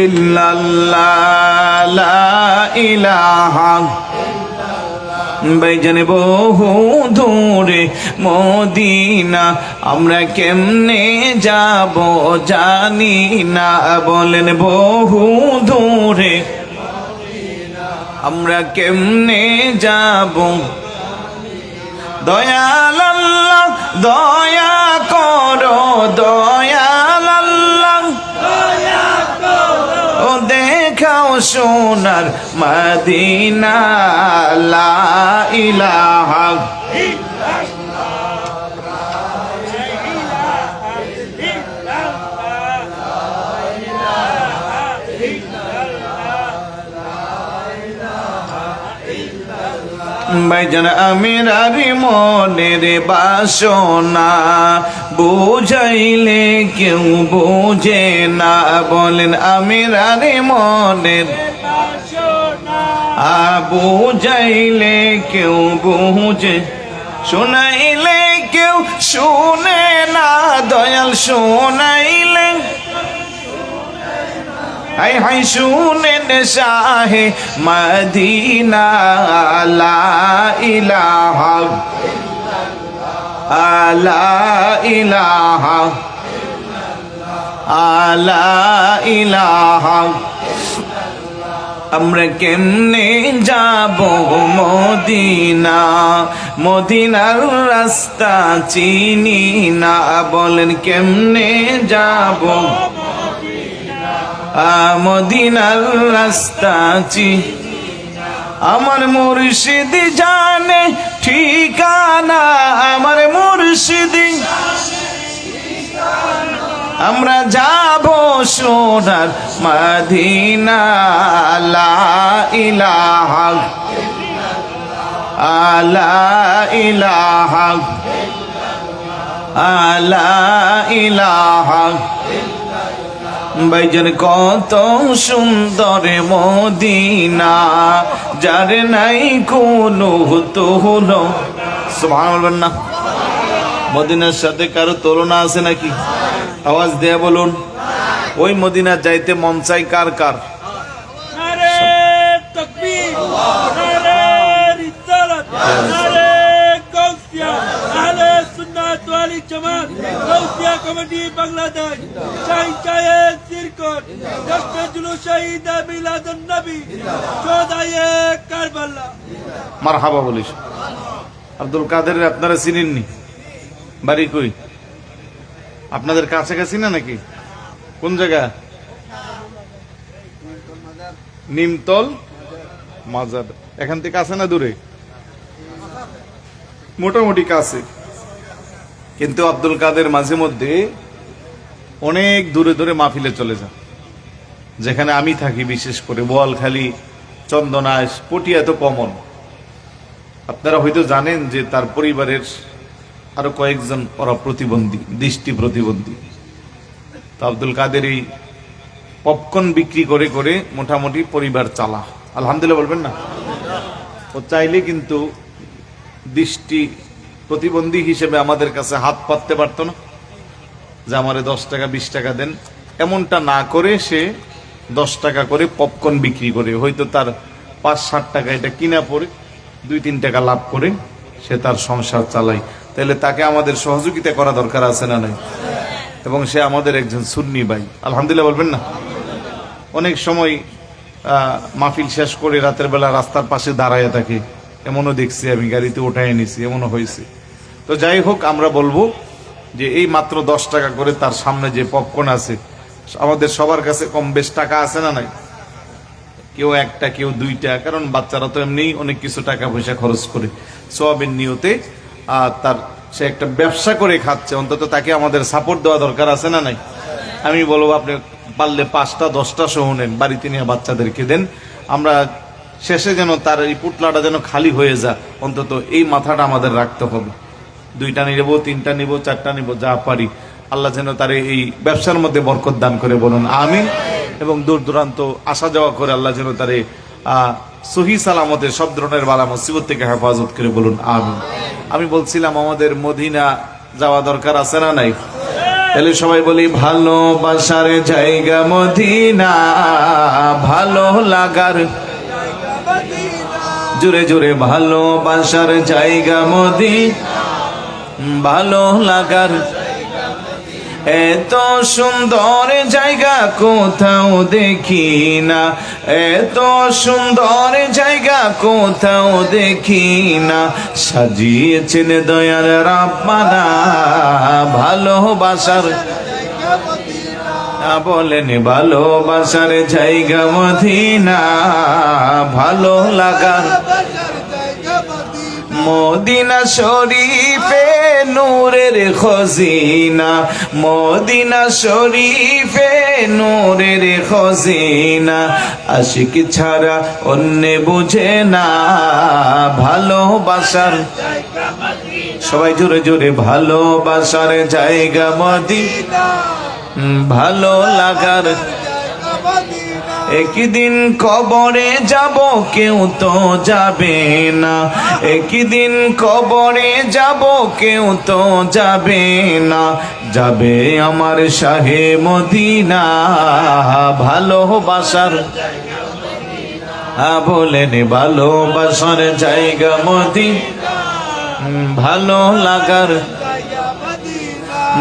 إلا الله لا إله ভাইজানে বহু দূরে মদিনা, আমরা কেমনে যাব জানি না। বলেন বহু দূরে আমরা কেমনে যাব? দয়াল আল্লাহ দয়া করো, দয়াল আল্লাহ ও দেখাও সোনার মদিনা। লা ইলাহা ভাইজান আমিরার মনের বাসনা, বুঝাইলে কেউ বোঝে না। বলেন আমিরার মনের বুঝাইলে কেউ বুঝে, শোনাইলে কেউ শুনে না। দয়াল শোনাইলে হাই হাই শুনেন শাহে মদিনা। লা ইলাহা লা ইলাহা লা ইলাহা। আমরা কেমনে যাব মদিনা? মদিনার রাস্তা চিনি না। বলেন কেমনে যাব মদিনার রাস্তা চিনি? আমার মুর্শিদ জানে ঠিকানা, আমার মুর্শিদ। আমরা যাব সোনার মদিনা। লা ইলাহা লা ইলাহা লা ইলাহা। ভাইজান কত সুন্দর মদিনা, যার নাই কোনো তুলনা। সুবহানাল্লাহ না? মদিনার সাথে কারো তুলনা আছে নাকি? আওয়াজ দেয়া বলুন। ওই মদিনা যাইতে মন চাই কার কার? নারে তাকবীর, নারে রিসালাত, নারে গাউসিয়া, আহলে সুন্নাত ওয়াল জামাত, গাউসিয়া কমিটি বাংলাদেশ, চাই চায়ে সিরকত, দশটা জুলুস শহীদ মিলাদুন নবী, চোদায়ে কারবালা। মারহাবা বলিস। আব্দুল কাদের আপনারা চিনেননি? বাড়ি কই? আপনাদের কাছাকাছি না নাকি? কোন জায়গা? নিমতল মাজার। এখান থেকে কাছে না দূরে? মোটামুটি কাছে। কিন্তু আব্দুল কাদের মাঝে মধ্যে অনেক দূরে দূরে মাহফিলে চলে যান। যেখানে আমি থাকি, বিশেষ করে বোয়ালখালী, চন্দনাইশ, পটিয়া তো কমন। আপনারা হয়তো জানেন যে তার পরিবারের আরো কয়েকজন ওরা প্রতিবন্ধী, দৃষ্টি প্রতিবন্ধী। তো আব্দুল কাদের এই পপকর্ন বিক্রি করে করে মোটামুটি পরিবার চালা। আলহামদুলিল্লাহ বলবেন না? ও চাইলে কিন্তু দৃষ্টি প্রতিবন্ধী হিসেবে আমাদের কাছে হাত পাততে পারতো না যে আমারে 10 টাকা 20 টাকা দেন। এমনটা না করে সে 10 টাকা করে পপকর্ন বিক্রি করে, হয়তো তার 5-7 টাকা এটা কিনা পড়ে 2-3 টাকা লাভ করে সে তার সংসার চালায়। তাহলে তাকে আমাদের সহযোগিতা করা দরকার আছে না নাই? এবং সে আমাদের একজন সুন্নি ভাই। আলহামদুলিল্লাহ বলবেন না? অনেক সময় মাহফিল শেষ করে রাতের বেলা রাস্তার পাশে দাঁড়ায় থাকে, এমনও দেখছি আমি, গাড়িতে উঠায় নিছি, এমনও হয়েছে। তো যাই হোক, আমরা বলবো যে এই মাত্র 10 টাকা করে তার সামনে যে পপকর্ন আছে, আমাদের সবার কাছে কম বেশ টাকা আছে না নাই? কেউ একটা, কেউ 2টা, কারণ বাচ্চারা তো এমনি অনেক কিছু টাকা পয়সা খরচ করে সওয়াবের নিয়তে। আর তার সে একটা ব্যবসা করে খাচ্ছে, অন্তত তাকে আমাদের সাপোর্ট দেওয়া দরকার আছে না নাই? আমি বলবো আপনি পারলে 5টা 10টা সহ নেন, বাড়িতে নিয়ে বাচ্চাদেরকে দেন। আমরা শেষে যেন তার এই পুটলাটা যেন খালি হয়ে যায়, অন্তত এই মাথাটা আমাদের রাখতে হবে। 2টা নিব, 3টা নিব, 4টা নিব, যা পারি। আল্লাহ যেন তার এই ব্যবসার মধ্যে বরকত দান করে, বলুন আমিন। এবং দূর দূরান্ত আসা যাওয়া করে আল্লাহ যেন তার সহি সালামতে সব ধরনের বালা মুসিবত থেকে হেফাজত করে, বলুন আমিন। আমি বলছিলাম আমাদের মদিনা যাওয়া দরকার আছে না নাই? তাহলে সবাই বলি, ভালোবাসার জায়গা মদিনা, ভালো লাগার, জোরে জোরে, ভালোবাসার জায়গা মদিনা, ভালো লাগার। এত সুন্দর জায়গা কোথাও দেখি না, এত সুন্দর জায়গা কোথাও দেখি না, সাজিয়েছেন দয়ার রাব্বানা ভালোবাসার। বলেন ভালোবাসার জায়গা মদিনা, ভালো লাগার। মদিনা শরীফে নূরের খজিনা, মদিনা শরীফে নূরের খজিনা, আশিক ছাড়া অন্য বুঝে না ভালোবাসার। সবাই জোরে জোরে, ভালোবাসার জায়গা মদিনা, ভালো লাগার। একদিন কবরে যাব, কেউ তো যাবে না, একদিন কবরে যাব, কেউ তো যাবে না, যাবে আমার শাহে মদিনা ভালোবাসার। বলেন ভালোবাসার জায়গা মদিনা, ভালো লাগার।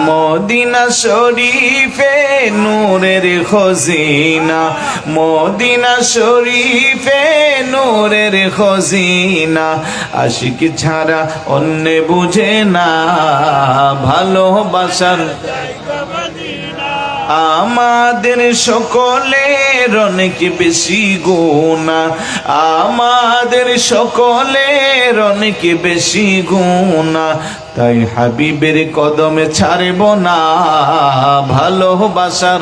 মদিনা শরীফে নূরের খজিনা, মদিনা শরীফে নূরের খজিনা, আশিক ছাড়া অন্য বুঝে না ভালোবাসার। আমাদের সকলের অনেক বেশি গুনাহ, আমাদের সকলের অনেক বেশি গুনাহ, তাই হাবিবের কদমে ছাড়ব না ভালোবাসার।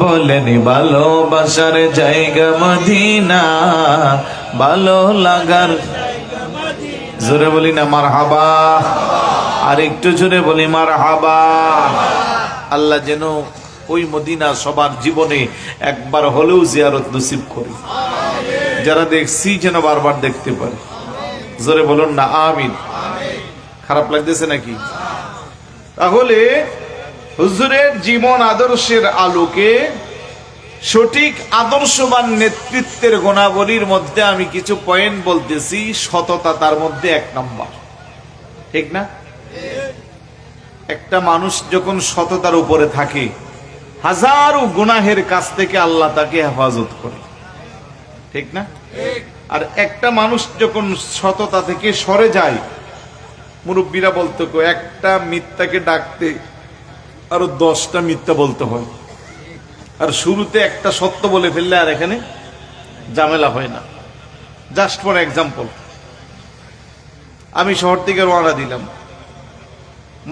বলেন ভালোবাসার জায়গা মদিনা, ভালো লাগার। জোরে বলি না মারহাবা? আর একটু জোরে বলি মারহাবা। আল্লাহ যেন ওই মদিনা সবার জীবনে একবার হলেও জিয়ারত নসিব করে, যারা দেখছি যেন বারবার দেখতে পারে। জোরে বলুন না আমিন। খারাপ লাগতেছে নাকি? তাহলে হুজুরের জীবন আদর্শের আলোকে সঠিক আদর্শবান নেতৃত্বের গুণাবলীর মধ্যে আমি কিছু পয়েন্ট বলতেছি। সততা তার মধ্যে 1 নম্বর, ঠিক না? একটা মানুষ যখন সততার উপরে থাকে, হাজারো গুনাহের কাছ থেকে আল্লাহ তাকে হেফাজত করে, ঠিক না? আর একটা মানুষ যখন সততা থেকে সরে যায়, মুরব্বীরা বলতো একটা মিথ্যাকে ডাকতে আরো 10টা মিথ্যা বলতে হয়, আর শুরুতে একটা সত্য বলে ফেললে আর এখানে ঝামেলা হয় না। জাস্ট ফর এক্সাম্পল, আমি শহর থেকে রওনা দিলাম,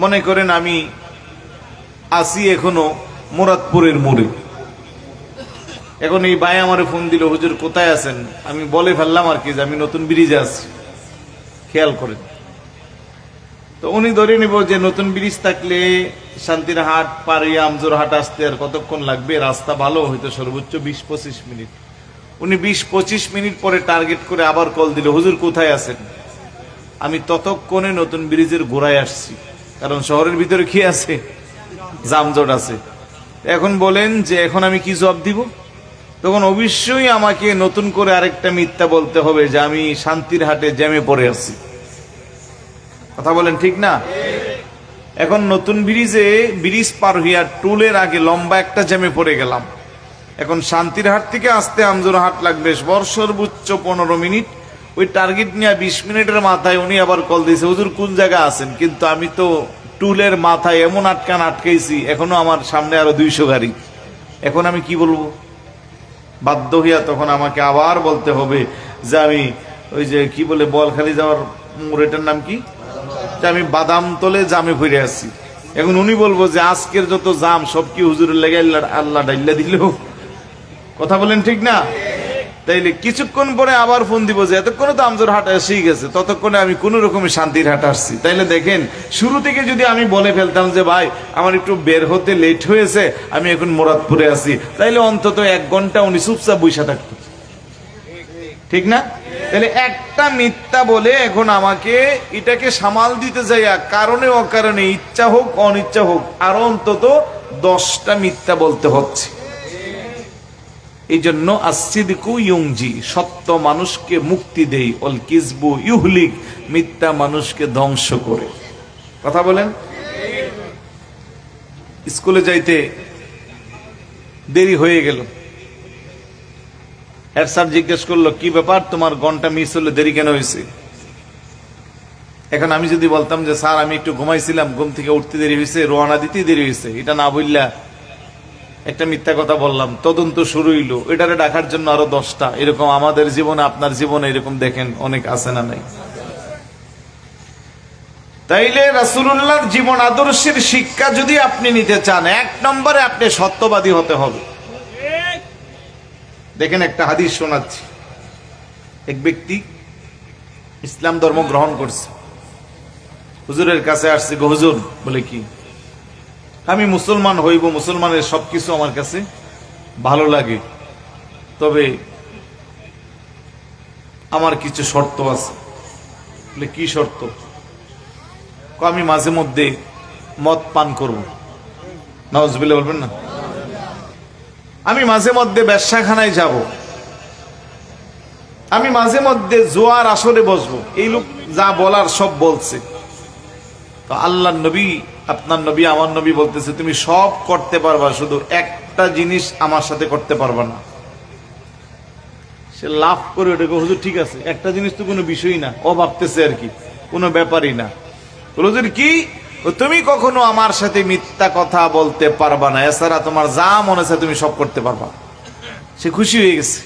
মনে করেন আমি আসি এখনো মুরাদপুরের মোড়ে। এখন এই ভাই আমারে ফোন দিল, হুজুর কোথায় আছেন? আমি বলে ফেললাম আর কি যে আমি নতুন ব্রিজে আছি, খেয়াল করেন। তো উনি ধরে নিব যে নতুন ব্রিজ থাকলে শান্তির হাট পাড়িয়ে আমজোর হাট আসতে আর কতক্ষণ লাগবে, রাস্তা ভালো হয়তো সর্বোচ্চ 20-25 মিনিট। উনি 20-25 মিনিট পরে টার্গেট করে আবার কল দিল, হুজুর কোথায় আছেন? আমি ততক্ষণে নতুন ব্রিজের গোড়ায় আসছি, কারণ শহরের ভিতরে কি আছে, জামজট আছে। এখন বলেন যে এখন আমি কি জবাব দিব? তখন অবশ্যই আমাকে নতুন করে আরেকটা মিথ্যা বলতে হবে যে আমি শান্তির হাটে জ্যামে পড়ে আছি। কথা বলেন ঠিক না? এখন নতুন ব্রিজ পার হইয়া টুলের আগে লম্বা একটা জ্যামে পড়ে গেলাম। এখন শান্তির হাট থেকে আসতে আমজোর হাট লাগবে সর্বোচ্চ 15 মিনিট। ওই টার্গেট নিয়ে 20 মিনিটের মাথায় উনি আবার কল দিয়েছে, হুজুর কোন জায়গা আছেন? কিন্তু আমি তো টুলের মাথায় এমন আটকাইছি, এখনো আমার সামনে আরো 200 গাড়ি। এখন আমি কি বলবো? বাধ্য হইয়া তখন আমাকে আবার বলতে হবে যে আমি ওই যে কি বলে বলখালি যাওয়ার মোড়েটার নাম কি, যে আমি বাদামতলে জামে ফিরে আসছি। এখন উনি বলবো যে আজকের যত জাম সব কি হুজুরের লেগে আল্লাহ ডাইল্লা দিল? কথা বলেন ঠিক না? তাইলে কিছুক্ষণ পরে আবার ফোন দিব যে এতক্ষণে তো আমজোর হাট এসেই গেছে, ততক্ষণে আমি কোন রকমের শান্তির হাট আসছি। তাইলে দেখেন, শুরু থেকে যদি আমি বলে ফেলতাম যে ভাই আমার একটু বের হতে লেট হয়েছে, আমি এখন মুরাদপুরে আছি, তাইলে অন্তত 1 ঘন্টা উনি চুপচাপ বসে থাকতো, ঠিক না? তাহলে একটা মিথ্যা বলে এখন আমাকে এটাকে সামাল দিতে যাইয়া কারণে অকারণে, ইচ্ছা হোক অনিচ্ছা হোক, আরো অন্তত 10টা মিথ্যা বলতে হচ্ছে। এই জন্য আসিদকু ইউংজি, সত্য মানুষকে মুক্তি দেই, অল কিজবু ইউহলিক, মিথ্যা মানুষকে ধ্বংস করে। কথা বলেন। স্কুলে যাইতে দেরি হয়ে গেল, হেড স্যার জিজ্ঞেস করলো কি ব্যাপার, তোমার ঘন্টা মিস হলো, দেরি কেন হয়েছে? এখন আমি যদি বলতাম যে স্যার আমি একটু ঘুমাইছিলাম, ঘুম থেকে উঠতে দেরি হয়েছে, রওনা দিতে দেরি হয়েছে, এটা না বললা একটা মিথ্যা কথা বললাম, তদন্ত শুরু হইলো, এটারে ডাকার জন্য আরো 10টা। এরকম আমাদের জীবনে, আপনার জীবনে এরকম দেখেন অনেক আছে না নাই? তাইলে রাসূলুল্লাহর জীবন আদর্শের শিক্ষা যদি আপনি নিতে চান, 1 নম্বরে আপনি সত্যবাদী হতে হবে। দেখেন একটা হাদিস শোনাচ্ছি। এক ব্যক্তি ইসলাম ধর্ম গ্রহণ করছে, হুজুরের কাছে আসছে, গো হুজুর, বলে কি আমি মুসলমান হইব, মুসলমানের সবকিছু আমার কাছে ভালো লাগে, তবে আমার কিছু শর্ত আছে। বলে কি শর্ত? আমি মাঝে মধ্যে মদ পান করব। নাউজুবিল্লাহ বলবেন না? আমি মাঝে মধ্যে ব্যবসাখানায় যাব, আমি মাঝে মধ্যে জোয়ার আসরে বসবো। এই লোক যা বলার সব বলছে। তো আল্লাহর নবী, আপনার নবী, আমার নবী বলতেছে তুমি সব করতে পারবা, শুধু একটা জিনিস আমার সাথে করতে পারবা না। সে লাভ করে ওটাকে, হুজুর ঠিক আছে, একটা জিনিস তো কোনো বিষয়ই না, ও ভাবতেছে আর কি, কোনো ব্যাপারই না। হুজুর কি? তুমি কখনো আমার সাথে মিথ্যা কথা বলতে পারবা না, এছাড়া তোমার যা মনে আছে তুমি সব করতে পারবা। সে খুশি হয়ে গেছে,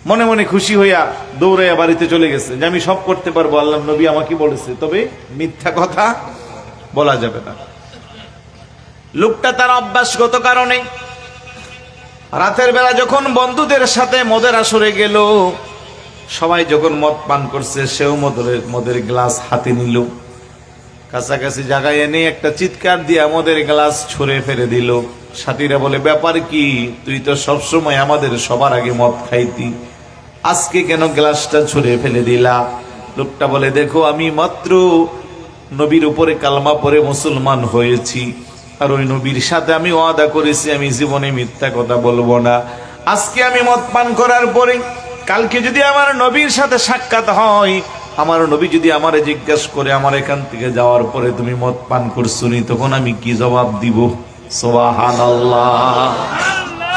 মনে মনে খুশি হইয়া দৌড়াইয়া বাড়িতে চলে গেছে যে আমি সব করতে পারবো, আল্লাহ নবী আমাকে বলেছে, তবে মিথ্যা কথা বলা যাবে না। লোকটা তার অভ্যাসগত কারণে রাতের বেলা যখন বন্ধুদের সাথে মদের আসরে গেল, সবাই যখন মদ পান করছে, সেও মদের গ্লাস হাতে নিল, কাছাকাছি জায়গায় এনে একটা চিৎকার দিয়া মদের গ্লাস ছুঁড়ে ফেলে দিল। সাথীরা বলে ব্যাপার কি, তুই তো সবসময় আমাদের সবার আগে মদ খাইতি, আজকে কেন গ্লাসটা ছুঁড়ে ফেলে দিলা? লোকটা বলে দেখো, আমি মাত্র নবীর উপরে কালমা পড়ে মুসলমান হয়েছি, আর ওই নবীর সাথে আমি ওয়াদা করেছি আমি জীবনে মিথ্যা কথা বলবো না। আজকে আমি মদ পান করার পরে কালকে যদি আমার নবীর সাথে সাক্ষাৎ হয়, আমার নবী যদি আমারে জিজ্ঞাসা করে আমার এখান থেকে যাওয়ার পরে তুমি মদ পান করছো নি, তখন আমি কি জবাব দিব? সুবহানাল্লাহ।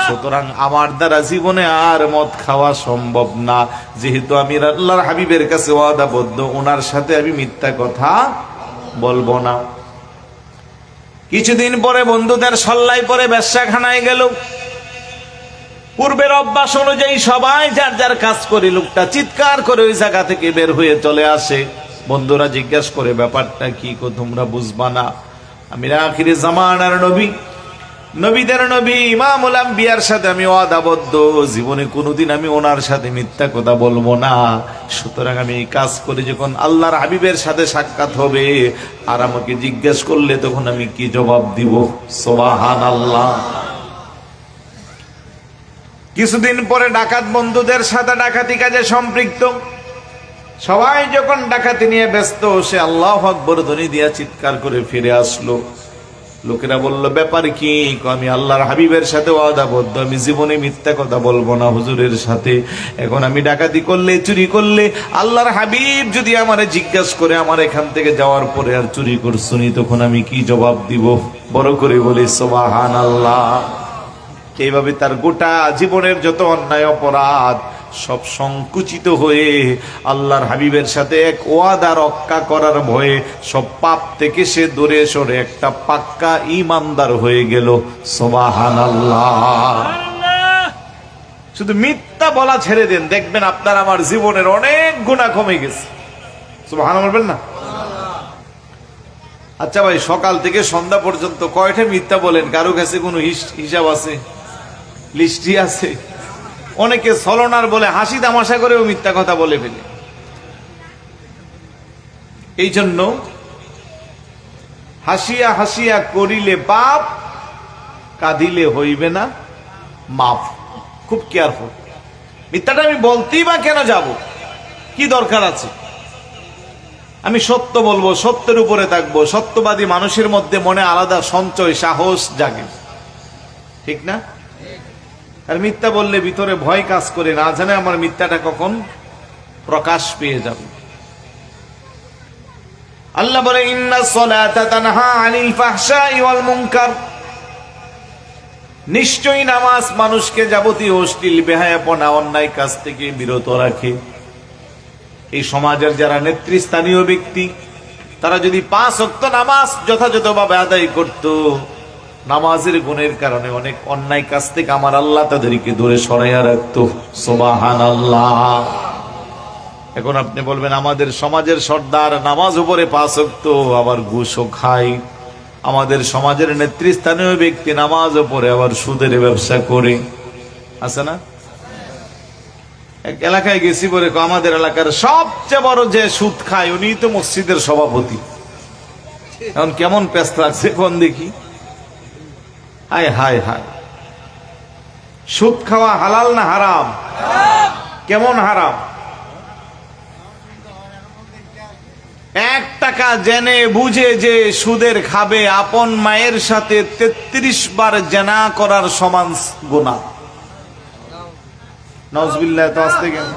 সুতরাং আমার দ্বারা জীবনে আর মদ খাওয়া সম্ভব না, যেহেতু আমি আল্লাহর হাবিবের কাছে ওয়াদাবদ্ধ, ওনার সাথে আমি মিথ্যা কথা বলবো না। কিছুদিন পরে বন্ধুদের সল্লাই পরে বেশ্যাখানায় গেল। পূর্বের অভ্যাস অনুযায়ী সবাই যার যার কাজ করে, লোকটা চিৎকার করে ওই জায়গা থেকে বের হয়ে চলে আসে। বন্ধুরা জিজ্ঞাসা করে, ব্যাপারটা কি গো, তোমরা বুঝবা না? আমি আখিরে জামানার নবী, নবীদের নবী, ইমামুল আম্বিয়ার সাথে আমি ওয়াদাবদ্ধ, জীবনে কোনোদিন আমি ওনার সাথে মিথ্যা কথা বলবো না। সুতরাং আমি এই কাজ করে যখন আল্লাহর হাবিবের সাথে সাক্ষাৎ হবে আর আমাকে জিজ্ঞেস করলে তখন আমি কি জবাব দিব? সুবহানাল্লাহ। কিছুদিন পরে ডাকাত বন্ধুদের সাথে ডাকাতি কাজে সম্পৃক্ত। সবাই যখন ডাকাতি নিয়ে ব্যস্ত, সে আল্লাহু আকবার ধ্বনি দিয়া চিৎকার করে ফিরে আসলো। লোকেরা বলল, ব্যাপার কি? আমি আল্লাহর হাবিবের সাথে ওয়াদাবদ্ধ, আমি জীবনে মিথ্যা কথা বলবো না হুজুরের সাথে। এখন আমি ডাকাতি করলে, চুরি করলে, আল্লাহর হাবিব যদি আমারে জিজ্ঞাসা করে আমার এখান থেকে যাওয়ার পরে আর চুরি করছুনি, তখন আমি কি জবাব দিব? বড় করে বলি সুবহানাল্লাহ। এইভাবে তার গোটা জীবনের যত অন্যায় অপরাধ সব সংকুচিত হয়ে আল্লাহর হাবিবের সাথে এক ওয়াদা রক্ষা করার ভয়ে সব পাপ থেকে সে দূরে সরে একটা পাক্কা ঈমানদার হয়ে গেল। সুবহানাল্লাহ। শুধু মিথ্যা বলা ছেড়ে দেন, দেখবেন আপনার আমার জীবনের অনেক গুনাহ কমে গেছে। সুবহানাল্লাহ বলবেন না? আচ্ছা ভাই, সকাল থেকে সন্ধ্যা পর্যন্ত কয়টা মিথ্যা বলেন? কারো কাছে কোনো হিসাব আছে? লিস্টি আছে? অনেকে ছলনার বলে হাসি তামাশা করেও মিথ্যা কথা বলে ফেলে। এই জন্য হাসিয়া হাসিয়া করিলে পাপ, কাঁদিলে হইবে না মাফ। খুব কেয়ারফুল। মিথ্যাটা আমি বলতেই বা কেন যাব? কি দরকার আছে? আমি সত্য বলবো, সত্যের উপরে থাকবো। সত্যবাদী মানুষের মধ্যে মনে আলাদা সঞ্চয়, সাহস জাগে, ঠিক না? আর মিথ্যা বললে ভিতরে ভয় কাজ করে, না জানে আমার মিথ্যাটা কখন প্রকাশ পেয়ে যাবে। আল্লাহ বলে, ইন্নাস সালাতা তানহা আনিল ফাহশাই ওয়াল মুনকার। নিশ্চয়ই নামাজ মানুষকে যাবতীয় অশ্লীল, বেহায়াপনা, অন্যায় কাজ থেকে বিরত রাখে। এই সমাজের যারা নেতৃস্থানীয় ব্যক্তি, তারা যদি 5 ওয়াক্ত নামাজ যথাযথভাবে আদায় করত, নামাজের গুণের কারণে অনেক অন্যায় কাজ থেকে আমার আল্লাহ তাদেরকে দূরে সরাইয়া রাখতো। সুবহানাল্লাহ। এখন আপনি বলবেন, আমাদের সমাজের সর্দার নামাজ উপরে 5 ওয়াক্ত, আবার ঘুষও খায়। আমাদের সমাজের নেতৃস্থানীয় ব্যক্তি নামাজ উপরে আবার সুদের ব্যবসা করে, আছে না? এক এলাকায় গেছি বলে, আমাদের এলাকার সবচেয়ে বড় যে সুদ খায় উনি তো মসজিদের সভাপতি। এখন কেমন পেস্ট লাগছে কোন দেখি? হায় হায় হায়। সুদ খাওয়া হালাল না হারাম? কেমন হারাম? 1 টাকা জেনে বুঝে যে সুদের খাবে, আপন মায়ের সাথে 33 বার জেনা করার সমান গুনাহ। নাউজুবিল্লাহ। তো আসতে গেল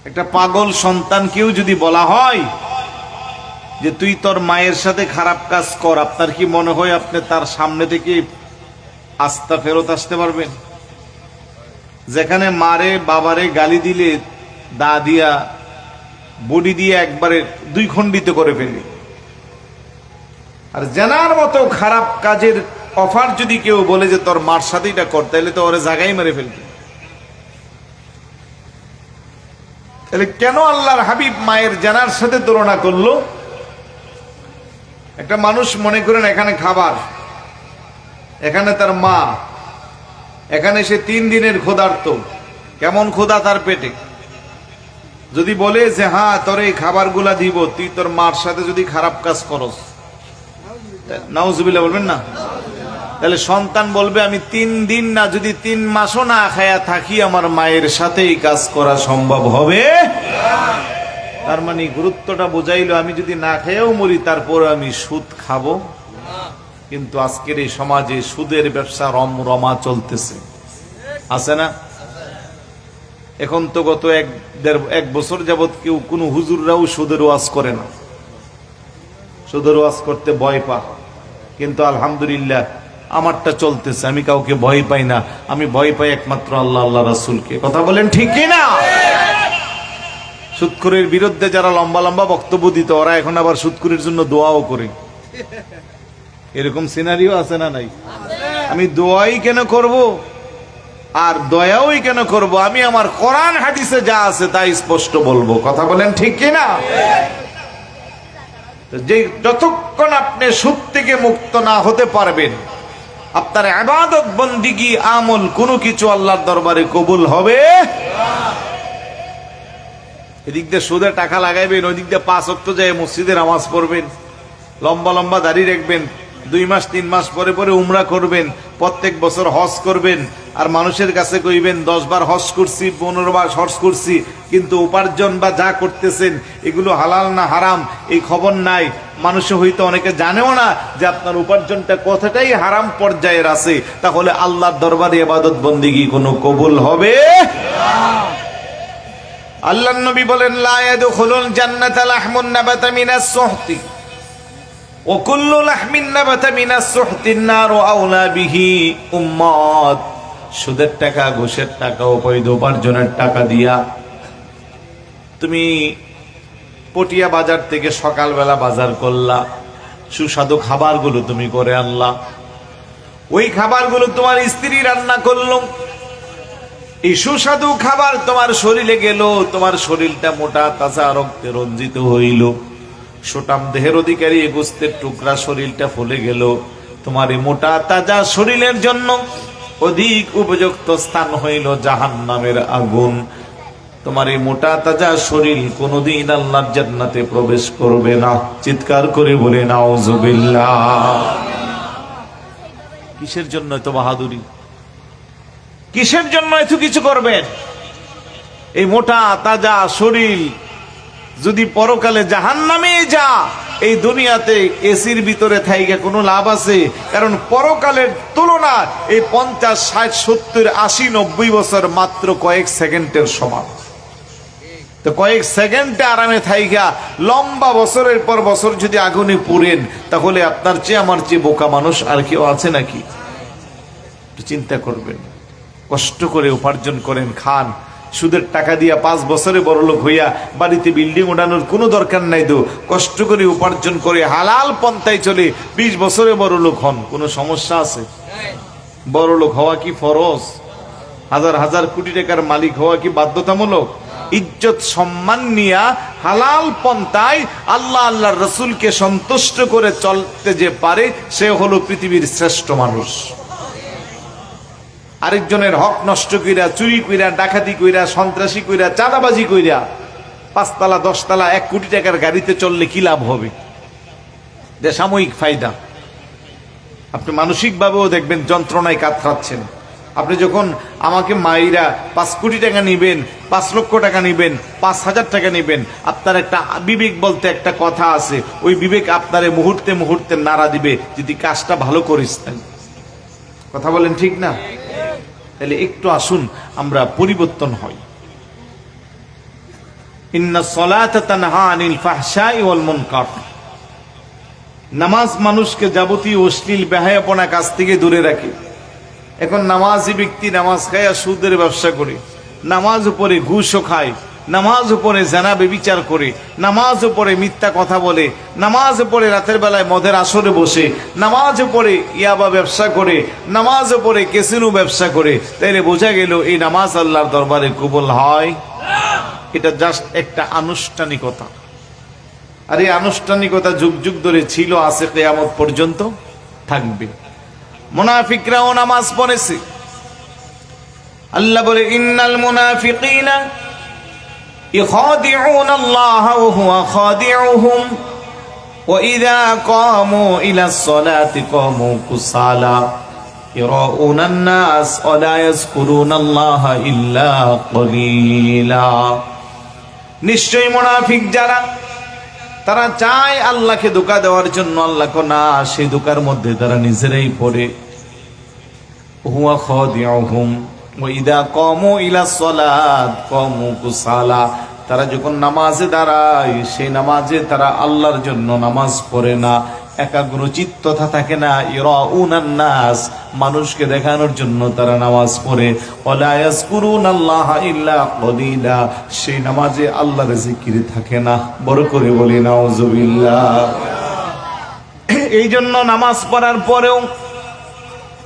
একটা পাগল সন্তানকেও যদি বলা হয় যে তুই তোর মায়ের সাথে খারাপ কাজ কর, আপনার কি মনে হয় আপনি তার সামনে থেকে আস্থা ফেরত আসতে পারবেন? যেখানে মারে বাবারে গালি দিলে দা দিয়া বডি দিয়ে একবারে 2 খণ্ডিত করে ফেলি, আর জেনার মতো খারাপ কাজের অফার যদি কেউ বলে যে তোর মার সাথে এটা কর, তাহলে তো ওরে জায়গায় মেরে ফেলবে। তাহলে কেন আল্লাহর হাবিব মায়ের জেনার সাথে তুলনা করলো? একটা মানুষ মনে করেন এখানে খাবার, এখানে তার মা, এখানে সে 3 দিনের ক্ষুধার্ত, কেমন ক্ষুধা তার পেটে। যদি বলে যে হ্যাঁ তোর এই খাবারগুলা দিব, তুই তোর মার সাথে যদি খারাপ কাজ করস, নাউজুবিল্লাহ বলবেন না? তাহলে সন্তান বলবে আমি 3 দিন না, যদি 3 মাসও না খায়া থাকি, আমার মায়ের সাথেই কাজ করা সম্ভব হবে। তার মানে গুরুত্বটা বোঝাইলো, আমি যদি না খেয়েও মরি তারপর আমি সুদ খাবো। কিন্তু আজকের এই সমাজে সুদের ব্যবসা রমরমা চলতেছে, আছে না? এখন তো গত 1 বছর যাবৎ কেউ, কোনো হুজুররাও সুদের ওয়াজ করে না, সুদের ওয়াজ করতে ভয় পা। কিন্তু আলহামদুলিল্লাহ আমারটা চলতেছে, আমি কাউকে ভয় পাই না, আমি ভয় পাই একমাত্র আল্লাহ, আল্লাহ রাসূলকে। কথা বলেন ঠিক কিনা? সুদখোরের বিরুদ্ধে যারা লম্বা লম্বা বক্তব্য দিত, ওরা এখন আবার সুদখোরের জন্য দোয়াও করে। এরকম সিনারিও আছে না নাই? আমি দোয়াই কেন করব আর দয়াওই কেন করব? আমি আমার কোরআন হাদিসে যা আছে তাই স্পষ্ট বলবো। কথা বলেন ঠিক কিনা? যে যতক্ষণ আপনি সুদ থেকে মুক্ত না হতে পারবেন, আপনার ইবাদত বন্দিগি আমল কোনো কিছু আল্লাহর দরবারে কবুল হবে। এদিক দিয়ে সুদে টাকা লাগাইবেন, ওই দিক দিয়ে 5 ওয়াক্ত যায় মসজিদে নামাজ পড়বেন, লম্বা লম্বা দাড়ি রাখবেন, 2 মাস 3 মাস পরে পরে উমরা করবেন, প্রত্যেক বছর হজ করবেন, আর মানুষের কাছে কইবেন 10 বার হজ করছি, 15 বার হজ করছি, কিন্তু উপার্জন বা যা করতেছেন এগুলো হালাল না হারাম এই খবর নাই। মানুষ হয়তো অনেকে জানেও না যে আপনার উপার্জনটা কতটাই হারাম পর্যায়ের আছে। তাহলে আল্লাহর দরবারে ইবাদত বন্দেগী কোনো কবুল হবে না। আল্লাহর নবী বলেন, লা ইয়াদখুলুল জান্নাতা লাহমুন নাবাতা মিনাস সুহতি ওয়া কুল্লু লাহমিন নাবাতা মিনাস সুহতিন নারু আওলা বিহি উম্মাত। সুদের টাকা, ঘুষের টাকা, অবৈধ উপার্জনের টাকা দিয়া তুমি পটিয়া বাজার থেকে সকালবেলা বাজার করলা, সুস্বাদু খাবারগুলো তুমি করে আনলা, ওই খাবারগুলো তোমার স্ত্রী রান্না করলো, এই সুস্বাদু খাবার তোমার শরীরে গেল, তোমার শরীরটা মোটা তাজা রক্তে রঞ্জিত হইল, সুঠাম দেহের অধিকারী গোস্তের টুকরা শরীরটা ফুলে গেল। তোমার এই মোটা তাজা শরীরের জন্য অধিক উপযুক্ত স্থান হইল জাহান্নামের আগুন। তোমার এই মোটা তাজা শরীর কোনদিন আল্লাহর জান্নাতে প্রবেশ করবে না। চিৎকার করে বলে নাউজুবিল্লাহ। কিসের জন্য এত বাহাদুরি? কিসের জন্য এত কিছু করবেন? এই মোটা তাজা শরীর যদি পরকালে জাহান্নামে যা, এই দুনিয়াতে এসির ভিতরে থাইকে কোনো লাভ আছে? কারণ পরকালের তুলনা এই 50, 60, 70, 80, 90 বছর মাত্র কয়েক সেকেন্ডের সমান। তো কয়েক সেকেন্ডে আরামে থাইকা লম্বা বছরের পর বছর যদি আগুনে পুড়েন, তাহলে আপনার চেয়ে আমার চেয়ে বোকা মানুষ আর কেউ আছে নাকি? চিন্তা করবেন। কষ্ট করে উপার্জন করেন, খান, সুদের টাকা দিয়া 5 বছরে বড়লোক হইয়া বাড়িতে বিল্ডিং ওঠানোর কোনো দরকার নাই। তো কষ্ট করে উপার্জন করে হালাল পন্থায় চলে 20 বছরে বড়লোক হন, কোনো সমস্যা আছে? বড়লোক হওয়া কি ফরজ? হাজার হাজার কোটি টাকার মালিক হওয়া কি বাধ্যতামূলক? ইজ্জত সম্মান নিয়া হালাল পন্থায় আল্লাহ আল্লাহর রাসূলকে সন্তুষ্ট করে চলতে যে পারে, সে হলো পৃথিবীর শ্রেষ্ঠ মানুষ। আরেকজনের হক নষ্ট কইরা, চুরি কইরা, ডাকাতি কইরা, সন্ত্রাসী কইরা, চাঁদাবাজি কইরা 5 তলা 10 তলা 1 কোটি টাকার গাড়িতে চললে কি লাভ হবে? যে সাময়িক ফায়দা। আপনি মানসিকভাবেও দেখবেন যন্ত্রণায় কাতরাচ্ছেন। আপনি যখন আমাকে মাইরা 5 কোটি টাকা নিবেন, 5 লক্ষ টাকা নিবেন, 5,000 টাকা নিবেন, আপনার একটা বিবেক বলতে একটা কথা আছে, ওই বিবেক আপনারে মুহূর্তে মুহূর্তে নাড়া দিবে যদি কাজটা ভালো করিস। কথা বলেন ঠিক না? তাহলে একটু আসুন আমরা পরিবর্তন হই। ইন্নাস সালাতা তানহা আনিল ফাহশাই ওয়াল মুনকার। নামাজ মানুষকে যাবতীয় অশ্লীল বেহায়াপনা কাজ থেকে দূরে রাখে। এখন নামাজি ব্যক্তি নামাজ খায় সুদের ব্যবসা করে, নামাজ উপরে ঘুষও খায়, নামাজ উপরে জানা বেবিচার করে, নামাজ উপরে মিথ্যা কথা বলে, নামাজ উপরে রাতের বেলায় মদের আসরে বসে, নামাজ উপরে ইয়াবা ব্যবসা করে, নামাজ উপরে কেসিনো ব্যবসা করে, তাইলে বোঝা গেল এই নামাজ আল্লাহর দরবারে কবুল হয়? এটা জাস্ট একটা আনুষ্ঠানিকতা। আর এই আনুষ্ঠানিকতা যুগ যুগ ধরে ছিল, আছে, কিয়ামত পর্যন্ত থাকবে। মুনাফিকরাও নামাজ পড়েছে। আল্লাহ বলে, ইন্নাল মুনাফিকিনা ইখাদিউনা আল্লাহ ওয়া হুয়া খাদিউহুম ওয়া ইযা কামু ইলাস সালাতি কামু কুসালা ইরাউনা আন-নাস ওয়া লা ইয়াযকুরুনা আল্লাহ ইল্লা কলিলা। নিশ্চয়ই মুনাফিক যারা, তারা চায় আল্লাহকে ধোঁকা দেওয়ার জন্য, আল্লাহকে না, সেই ধোঁকার মধ্যে তারা নিজেরাই পড়ে। হুয়া খাদিউহুম ওয়া ইযা কামু ইলাস সালাত কামু কুসালা। তারা যখন নামাজে দাঁড়ায়, সেই নামাজে তারা আল্লাহর জন্য নামাজ পড়ে না, একাগ্রচিত্ততা থাকে না। ইরাউনান নাস, মানুষকে দেখানোর জন্য তারা নামাজ পড়ে। ওয়ালা ইয়াজকুরুনাল্লাহা ইল্লা কলিলা, সেই নামাজে আল্লাহর জিকির থাকে না। বড় করে বলি নাউজুবিল্লাহ। এই জন্য নামাজ পড়ার পরেও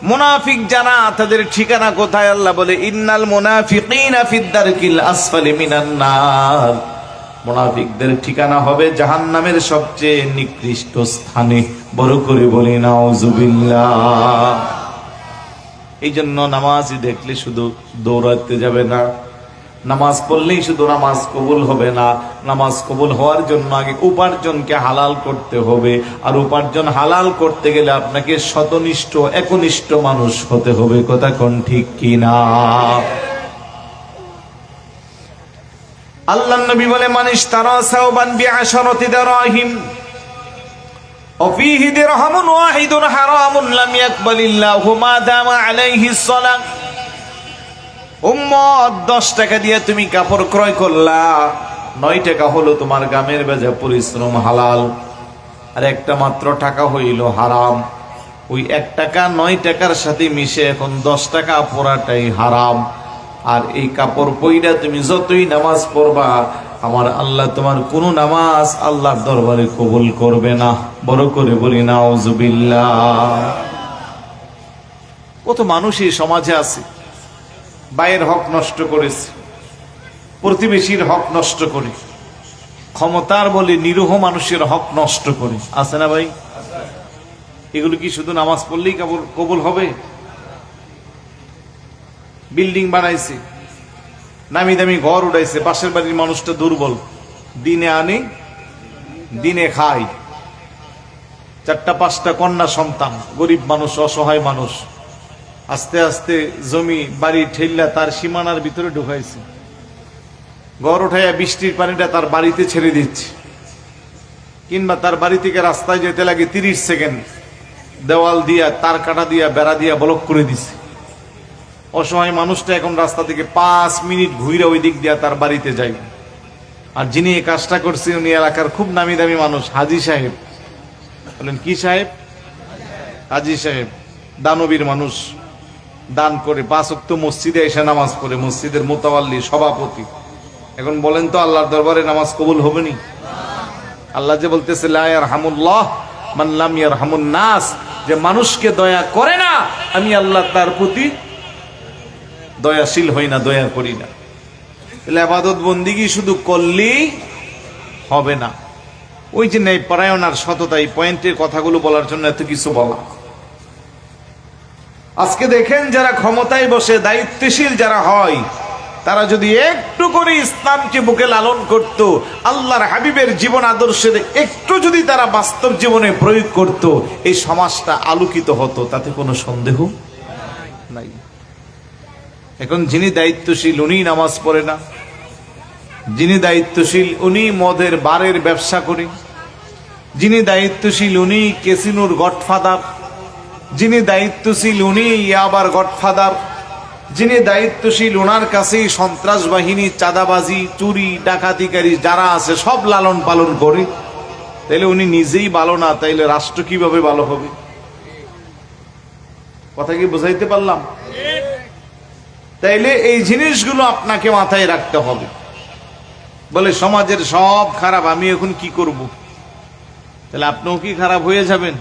মুনাফিক যারা, তাদের ঠিকানা কোথায়? আল্লাহ বলে ইন্নাল মুনাফিকিনা ফিদ দারকিল আসফালি মিনান নার, মুনাফিকদের ঠিকানা হবে জাহান্নামের সবচেয়ে নিকৃষ্ট স্থানে। বড় করে বলি নাউজুবিল্লাহ। এই জন্য নামাজই দেখলে শুধু দৌড়াতে যাবে না, নামাজ পড়লেই শুধু নামাজ কবুল হবে না। নামাজ কবুল হওয়ার জন্য আগে উপার্জনকে হালাল করতে হবে, আর উপার্জন হালাল করতে গেলে আপনাকে সতনিষ্ঠ একনিষ্ঠ মানুষ হতে হবে। কথা কোন ঠিক কিনা? আল্লাহর নবী বলে মানিশ তারা সাওবান বিআশারাতি দিরহিম وفيه درهم واحد حرام لم يقبل الله ما دام عليه الصلاة। উম্মত 10 টাকা দিয়ে তুমি কাপড় ক্রয় করলা, 9 টাকা হলো তোমার গামের বেজা পরিশ্রম হালাল, আর একটা মাত্র টাকা হইল হারাম। ওই 1 টাকা 9 টাকার সাথে মিশে এখন 10 টাকা পড়াটাই হারাম। আর এই কাপড় পইরা তুমি যতই নামাজ পড়বা, আমার আল্লাহ তোমার কোনো নামাজ আল্লাহর দরবারে কবুল করবে না। বড় করে বলি নাউজুবিল্লাহ। কত মানুষ এই সমাজে আছে, ভাইয়ের হক নষ্ট করেছে, প্রতিবেশীর হক নষ্ট করে, ক্ষমতার বলে নিরীহ মানুষের হক নষ্ট করে। আছে না ভাই? এগুলো কি শুধু নামাজ পড়লেই কবুল হবে? বিল্ডিং বানাইছে, নামি দামি ঘর উঠাইছে, পাশের বাড়ির মানুষটা দুর্বল, দিনে আনে দিনে খায়, 4-5টা কন্যা সন্তান, গরিব মানুষ, অসহায় মানুষ, আস্তে আস্তে জমি বাড়ি ঠেললা তার সীমানার ভিতরে ঢুকাইছে, ঘর উঠাইয়া বৃষ্টির পানিটা তার বাড়িতে ছেড়ে দিচ্ছে, কিংবা তার বাড়ি থেকে রাস্তায় যেতে লাগে 30 সেকেন্ড, দেওয়াল দিয়া তার কাটা দিয়া বেড়া দিয়া ব্লক করে দিছে। অসহায় মানুষটা এখন রাস্তা থেকে 5 মিনিট ঘুরে ওই দিক দিয়া তার বাড়িতে যায়। আর যিনি এই কাজটা করছে উনি এলাকার খুব নামি দামি মানুষ, হাজী সাহেব। বলেন কি সাহেব? হাজী সাহেব, দানবীর মানুষ, দান করে 5 ওয়াক্ত মসজিদে এসে নামাজ পড়ে, মসজিদের মুতাওয়াল্লি, সভাপতি। এখন বলেন তো আল্লাহর দরবারে নামাজ কবুল হবে নি? আল্লাহ যে বলতেছে লা ইয়ারহামুল্লাহ মান লাম ইয়ারহামুন নাস, যে মানুষকে দয়া করে না আমি আল্লাহ তার প্রতি দয়াশীল হই না, দয়া করি না। তাহলে ইবাদত বন্দিগি শুধু করলেই হবে না। ওই যে ন্যায় পরায়ণ আর সততা, এই পয়েন্টের কথাগুলো বলার জন্য এত কিছু বলা। আজকে দেখেন যারা ক্ষমতায় বসে, দায়িত্বশীল যারা হয়, তারা যদি একটু করে ইসলামকে বুকে লালন করত, আল্লাহর হাবিবের জীবন আদর্শের একটু যদি তারা বাস্তব জীবনে প্রয়োগ করত, এই সমাজটা আলোকিত হতো, তাতে কোনো সন্দেহ নাই। এখন যিনি দায়িত্বশীল উনি নামাজ পড়ে না, যিনি দায়িত্বশীল উনি মদের বারের ব্যবসা করে, যিনি দায়িত্বশীল উনি ক্যাসিনোর গডফাদার, যিনি দায়িত্বশীল উনি ইয়াবার গডফাদার, যিনি দায়িত্বশীল ওনার কাছেই সন্ত্রাস বাহিনী, চাঁদাবাজি, চুরি, ডাকাতিকারী যারা আছে সব লালন পালন করে। তাইলে উনি নিজেই ভালো না, তাইলে রাষ্ট্র কিভাবে ভালো হবে? কথা কি বুঝাইতে পারলাম? তাইলে এই জিনিসগুলো আপনাকে মাথায় রাখতে হবে। বলে সমাজের সব খারাপ, আমি এখন কি করব? তাহলে আপনিও কি খারাপ হয়ে যাবেন?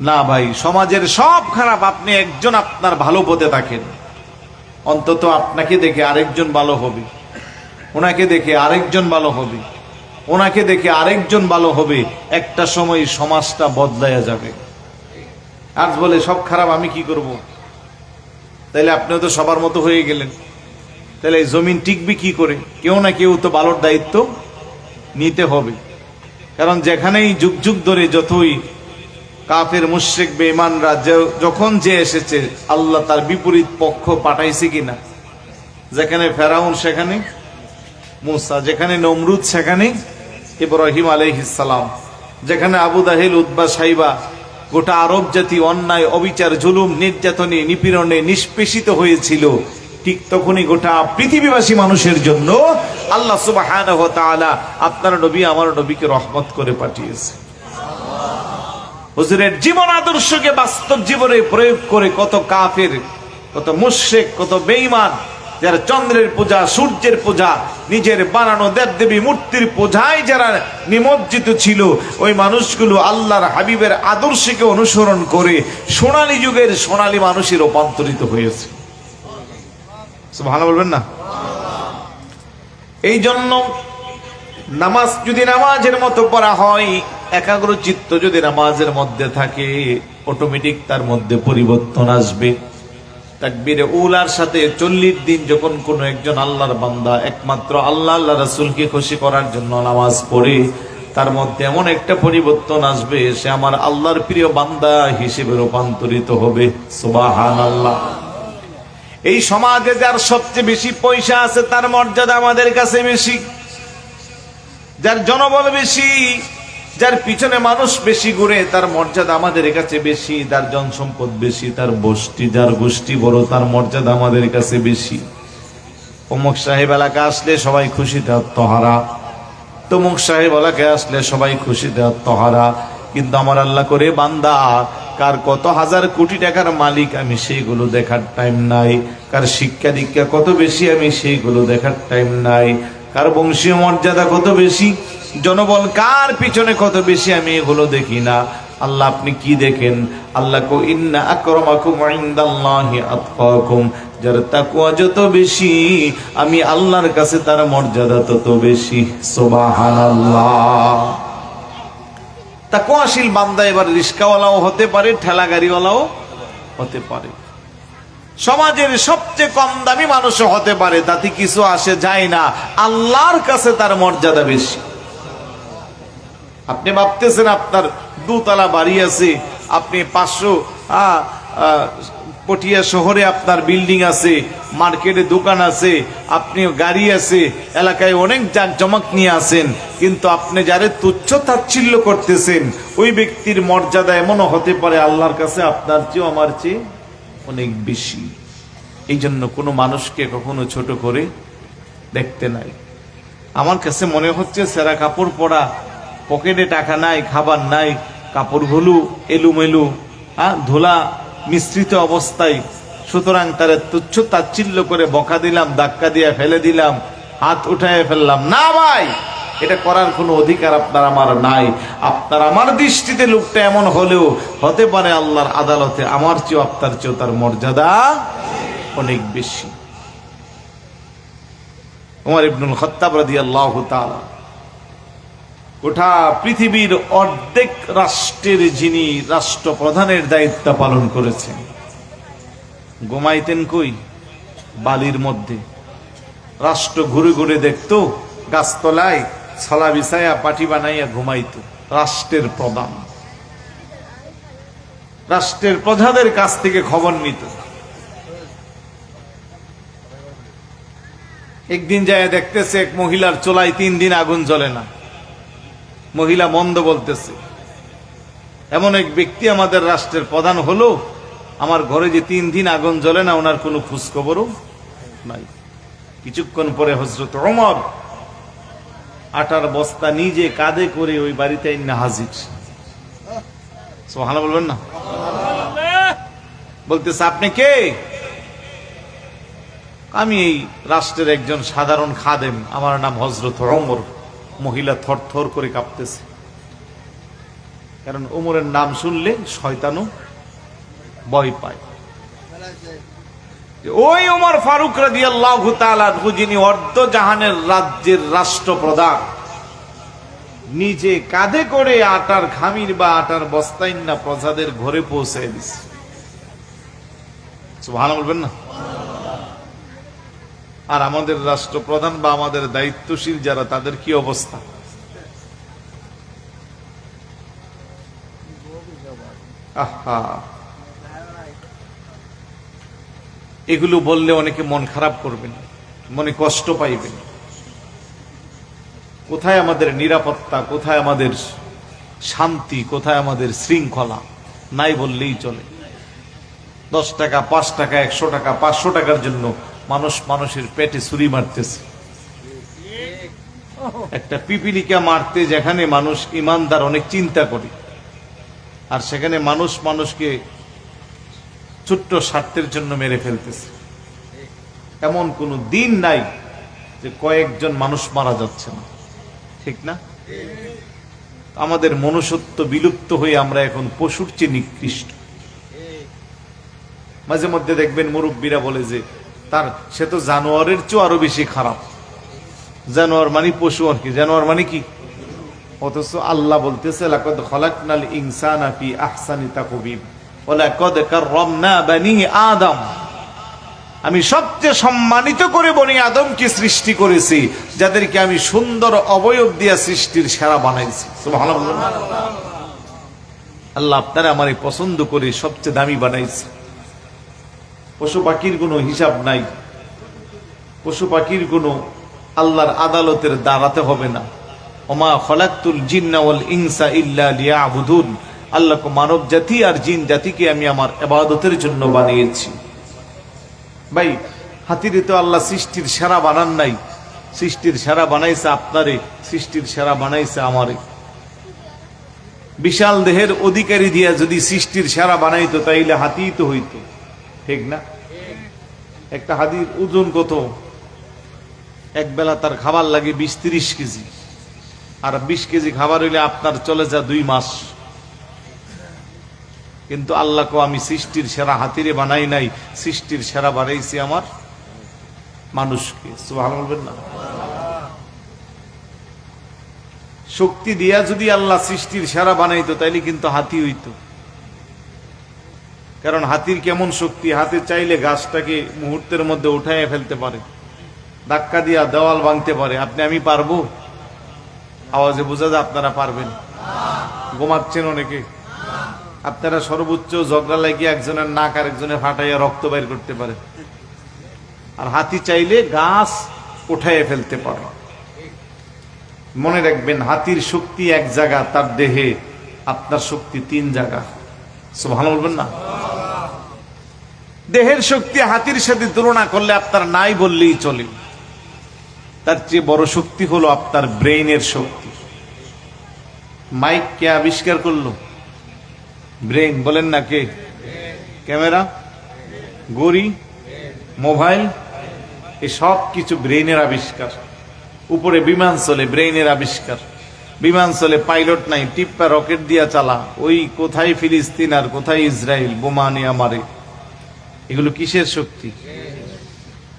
না ভাই, সমাজের সব খারাপ, আপনি একজন আপনার ভালো পথে থাকেন, অন্তত আপনাকে দেখে আরেকজন ভালো হবে, ওনাকে দেখে আরেকজন ভালো হবে, ওনাকে দেখে আরেকজন ভালো হবে। একটা সময় সমাজটা বদলায়া যাবে। আজ বলে সব খারাপ, আমি কি করব? তাইলে আপনিও তো সবার মতো হয়ে গেলেন। তাহলে এই জমিন টিকবে কি করে? কেউ না কেউ তো ভালোর দায়িত্ব নিতে হবে। কারণ যেখানেই যুগ যুগ ধরে যতই কাফের মুশরিক বেঈমানরা যখন যে এসেছে, আল্লাহ তার বিপরীত পক্ষ পাঠাইছে কিনা? যেখানে ফেরাউন সেখানে মুসা, যেখানে নমরুদ সেখানে ইব্রাহিম আলাইহিস সালাম, যেখানে আবু জাহেল, উতবা, সাইবা, গোটা আরব জাতি অন্যায়, অবিচার, জুলুম, নির্যাতনে, নিপীড়নে নিষ্পেষিত হয়েছিল, ঠিক তখনই গোটা পৃথিবীবাসী মানুষের জন্য আল্লাহ সুবহানাহু ওয়া তাআলা আপনার নবী আমার নবীকে রহমত করে পাঠিয়েছে। হুজুরের জীবন আদর্শকে বাস্তব জীবনে প্রয়োগ করে কত কাফের, কত মুশরিক, কত বেঈমান যারা চন্দ্রের পূজা, সূর্যের পূজা, নিজের বানানো দেবদেবী মূর্তির পূজায় যারা নিমজ্জিত ছিল, ওই মানুষগুলো আল্লাহর হাবিবের আদর্শকে অনুসরণ করে সোনালী যুগের সোনালী মানুষে রূপান্তরিত হয়েছে। ভালো বলবেন না? এই জন্য নামাজ যদি নামাজের মতো পড়া হয়, একাগ্র চিত্ত যদি নামাজের মধ্যে থাকে, অটোমেটিক তার মধ্যে পরিবর্তন আসবে। তাকবীরে উলার সাথে 40 দিন যখন কোন একজন আল্লাহর বান্দা একমাত্র আল্লাহ আল্লাহ রাসূলকে খুশি করার জন্য নামাজ পড়ে, তার মধ্যে এমন একটা পরিবর্তন আসবে, সে আমার আল্লাহর প্রিয় বান্দা হিসেবে রূপান্তরিত হবে। সুবহানাল্লাহ। এই সমাজে যার সবচেয়ে বেশি পয়সা আছে তার মর্যাদা আমাদের কাছে বেশি, যার জনবল বেশি, যার পিছনে মানুষ বেশি ঘুরে তার মর্যাদা আমাদের কাছে বেশি, যার জনসম্পদ বেশি, তার বস্তি, যার গোষ্ঠী বড়, তার মর্যাদা আমাদের কাছে বেশি। অমুক সাহেব এলাকা আসলে সবাই খুশিতে আত্মহারা, তমুক সাহেব এলাকায় আসলে সবাই খুশিতে আত্মহারা। কিন্তু আমার আল্লাহ করে বান্দা, কার কত হাজার কোটি টাকার মালিক আমি সেইগুলো দেখার টাইম নাই, কার শিক্ষা দীক্ষা কত বেশি আমি সেইগুলো দেখার টাইম নাই, কার বংশীয় মর্যাদা কত বেশি, জনবল কার পিছনে কত বেশি, আমি এগুলো দেখি না। আল্লাহ আপনি কি দেখেন? আল্লাহ কো ইন্না আকরামাকুম ইনদাল্লাহি আতকাকুম, যার তাকওয়া যত বেশি আমি আল্লাহর কাছে তার মর্যাদা তত বেশি। সুবহানাল্লাহ। তাকওয়াশীল বান্দা এবার রিস্কাওয়ালাও হতে পারে, ঠেলা গাড়িওয়ালাও হতে পারে, সমাজের সবচেয়ে কম দামি মানুষও হতে পারে, তাতে কিছু আসে যায় না। আল্লাহর কাছে তার মর্যাদা বেশি। আপনি ভাবতেছেন আপনার 2 তলা বাড়ি আছে, আপনি 500 পটিয়া শহরে আপনার বিল্ডিং আছে, মার্কেটে দোকান আছে, আপনি গাড়ি আছে, এলাকায় অনেক জাঁকজমক নিয়ে আছেন, কিন্তু আপনি যারে তুচ্ছ তাচ্ছিল্য করতেছেন ওই ব্যক্তির মর্যাদা এমনও হতে পারে আল্লাহর কাছে আপনার চেয়েও আমার চেয়ে অনেক বেশি। এই জন্য কোনো মানুষকে কখনো ছোট করে দেখতে নাই। আমার কাছে মনে হচ্ছে সেরা কাপড় পরা, পকেটে টাকা নাই, খাবার নাই, কাপড়গুলো এলুমেলু, ধুলা মিশ্রিত অবস্থায়, সুতরাং তারা তুচ্ছ তাচ্ছিল্য করে বকা দিলাম, ধাক্কা দিয়ে ফেলে দিলাম, হাত উঠায় ফেললাম না। ভাই, এটা করার কোনো অধিকার আপনার আমার নাই। আপনার আমার দৃষ্টিতে লোকটা এমন হলেও হতে পারে আল্লাহর আদালতে আমার চেয়েও আপনার চেয়েও তার মর্যাদা অনেক বেশি। ওমর ইবনুল খাত্তাব রাদিয়াল্লাহু তাআলা গোটা পৃথিবীর অর্ধেক রাষ্ট্রের যিনি রাষ্ট্রপ্রধানের দায়িত্ব পালন করেছেন, ঘুমাইতেন কই? বালির মধ্যে। রাষ্ট্র ঘুরে ঘুরে দেখতো, গাছতলায় ছলা বিছাইয়া পাটি বানাইয়া ঘুমাইতো। রাষ্ট্রের প্রধান, রাষ্ট্রের প্রজাদের কাছ থেকে খবর নিত। একদিন যায় দেখতেছে এক মহিলার চুলায় 3 দিন আগুন জ্বলে না। মহিলা মন্দ বলতেছে, এমন এক ব্যক্তি আমাদের রাষ্ট্রের প্রধান হলো, আমার ঘরে যে 3 দিন আগুন জ্বলে না, ওনার কোনো খোঁজ খবরও নাই। কিছুক্ষণ পরে হযরত ওমর আটার বস্তা নিজে কাঁধে করে ওই বাড়িতে না হাজির। সুবহানাল্লাহ বলবেন না? বলতেছে আপনি কে? আমি এই রাষ্ট্রের একজন সাধারণ খাদেম, আমার নাম হযরত ওমর। মহিলা থরথর করে কাঁপতেছে, কারণ ওমরের নাম শুনলে শয়তানও ভয় পায়। ওই ওমর ফারুক রাদিয়াল্লাহু তাআলা আনহু, যিনি অর্ধ জাহানের রাজ্যের রাষ্ট্রপ্রধান, নিজে কাঁধে করে আটার খামির বা আটার বস্তায় না প্রজাদের ঘরে পৌঁছে দিছে। সুবহানাল্লাহ বলবেন না? আর আমাদের রাষ্ট্রপ্রধান বা আমাদের দায়িত্বশীল যারা, তাদের কি অবস্থা? আহা, এগুলো বললে অনেকে মন খারাপ করবেন, মনে কষ্ট পাইবেন। কোথায় আমাদের নিরাপত্তা, কোথায় আমাদের শান্তি, কোথায় আমাদের শৃঙ্খলা? নাই বললেই চলে। 10 টাকা, 5 টাকা, 100 টাকা, 500 টাকার জন্য মানুষ মানুষের পেটে ছুরি মারতেছে। একটা পিপিলিকা মারতে যেখানে মানুষ ইমানদার অনেক চিন্তা করে, আর সেখানে মানুষ মানুষকে ছোট্ট স্বার্থের জন্য মেরে ফেলতেছে। এমন কোন দিন নাই যে কয়েকজন মানুষ মারা যাচ্ছে না, ঠিক না? আমাদের মনুষ্যত্ব বিলুপ্ত হয়ে আমরা এখন পশুর চেয়ে নিকৃষ্ট। মাঝে মধ্যে দেখবেন মুরব্বীরা বলে যে সে তো জানোয়ারের চেয়ে আরো বেশি খারাপ। জানোয়ার মানে পশু আর কি, জানোয়ার মানে কি? অথচ আল্লাহ বলতেছে লাকাদ খালাকনাল ইনসানা ফি আহসানি তাকওয়িম ওয়া লাকাদ কাররামনা বানি আদম। আমি সবচেয়ে সম্মানিত করে বনি আদমকে সৃষ্টি করেছি, যাদেরকে আমি সুন্দর অবয়ব দিয়া সৃষ্টির সেরা বানাইছি। সুবহানাল্লাহ। আল্লাহ আপনারা আমারে পছন্দ করে সবচেয়ে দামি বানাইছে। পশু পাখির কোনো হিসাব নাই, পশু পাখির কোনো আল্লাহর আদালতের দাঁড়াতে হবে না। ওমা খলাকতুল জিন্না ওয়াল ইনসা ইল্লা লিয়াবুদুন। আল্লাহ মানব জাতি আর জিন জাতিকে আমি আমার ইবাদতের জন্য বানিয়েছি। ভাই, হাতিরে তো আল্লাহ সৃষ্টির সেরা বানান নাই, সৃষ্টির সেরা বানাইছে আপনারে, সৃষ্টির সেরা বানাইছে আমারে। বিশাল দেহের অধিকারী দিয়া যদি সৃষ্টির সেরা বানাইতো তাইলে হাতি তো হইতো, ঠিক না? একটা হাতির ওজন কত? এক বেলা তার খাবার লাগে 20-30 কেজি, আর 20 কেজি খাবার হইলে আপনার চলে যা 2 মাস। কিন্তু আল্লাহকে আমি সৃষ্টির সেরা হাতিরে বানাই নাই, সৃষ্টির সেরা বানাইছি আমার মানুষকে। সুবহানাল্লাহ বলবেন না? শক্তি দিয়া যদি আল্লাহ সৃষ্টির সেরা বানাইতো তাইলে কিন্তু হাতি হইতো। কারণ হাতির কেমন শক্তি, হাতি চাইলে গাছটাকে মুহূর্তের মধ্যে উঠাইয়া ফেলতে পারে, ধাক্কা দিয়া দেওয়াল ভাঙতে পারে। আপনি আমি পারবো? আওয়াজে বোঝা যায় আপনারা পারবেন। ঘুমাচ্ছেন অনেকে, আপনারা সর্বোচ্চ ঝগড়া লাগিয়ে একজনের নাক আর একজনের ফাটাইয়া রক্ত বাইর করতে পারে, আর হাতি চাইলে গাছ উঠাইয়া ফেলতে পারে। মনে রাখবেন, হাতির শক্তি এক জায়গা, তার দেহে আপনার শক্তি 3 জায়গা। সুবহানাল্লাহ বলবেন না? দেহের শক্তি হাতির সাথে তুলনা করলে আপনার নাই বললেই চলে। তার চেয়ে বড় শক্তি হলো আপনার ব্রেইনের শক্তি। মাইক কে আবিষ্কার করলো? ব্রেইন। বলেন না কে? ক্যামেরা, ঘড়ি, মোবাইল, এই সব কিছু ব্রেইনের আবিষ্কার। উপরে বিমান চলে, ব্রেইনের আবিষ্কার। বিমান চলে, পাইলট নাই, টিপ্পা রকেট দিয়া চালা। ওই কোথায় ফিলিস্তিন আর কোথায় ইসরায়েল বোমা নিয়ে মারে। এগুলো কিসের শক্তি?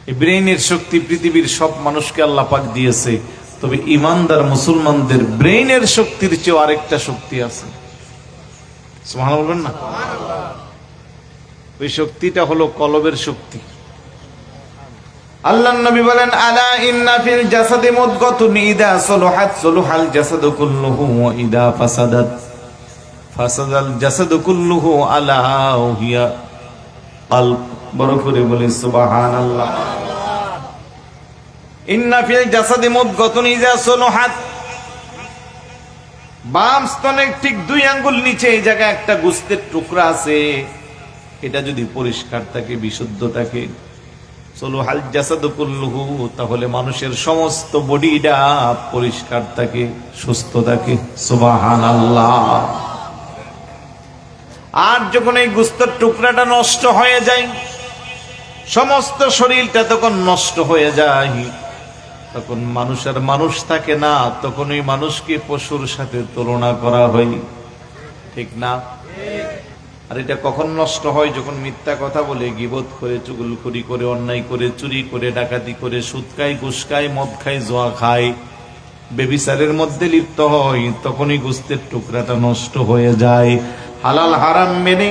এই ব্রেইনের শক্তি পৃথিবীর সব মানুষকে আল্লাহ পাক দিয়েছে। তবে ইমানদার মুসলমানদের ব্রেইনের শক্তির চেয়ে আরেকটা শক্তি আছে। সুবহানাল্লাহ বলবেন না? ওই শক্তিটা হলো কলবের শক্তি। আল্লাহর নবী বলেন, আলা ইন্না ফিল জাসাদি মুদগাতুন ইদা সালাহাত সালাহাল জাসাদু কুল্লুহু ওয়া ইদা ফাসাদাত ফাসাদাল জাসাদু কুল্লুহু আলা হিয়া কলব। বড় করে বলি সুবহানাল্লাহ। ইন্না ফিল জাসাদি মুদগাতুন ইদা সালাহাত। বাম স্তনের ঠিক 2 আঙ্গুল নিচে এই জায়গায় একটা গোশতের টুকরা আছে। এটা যদি পরিষ্কার থাকে, বিশুদ্ধ থাকে, সালাহাল জাসাদু কুল্লুহু, তাহলে মানুষের সমস্ত বডিটা পরিষ্কার থাকে, সুস্থ থাকে। সুবহানাল্লাহ। আর যখন এই গোশতের টুকরাটা নষ্ট হয়ে যায়, সমস্ত শরীরটা তখন নষ্ট হয়ে যায়, তখন মানুষের মানুষ থাকে না, তখন ওই মানুষকে পশুর সাথে তুলনা করা হয়, ঠিক না? আর এটা কখন নষ্ট হয়? যখন মিথ্যা কথা বলে, গীবত করে, চুগলখড়ি করে, অন্যায় করে, চুরি করে, ডাকাতি করে, সুদ খায়, ঘুষ খায়, মদ খায়, জুয়া খায়, বেবিচারের মধ্যে লিপ্ত হয়, তখনই গোশতের টুকরাটা নষ্ট হয়ে যায়। হালাল হারাম মেনে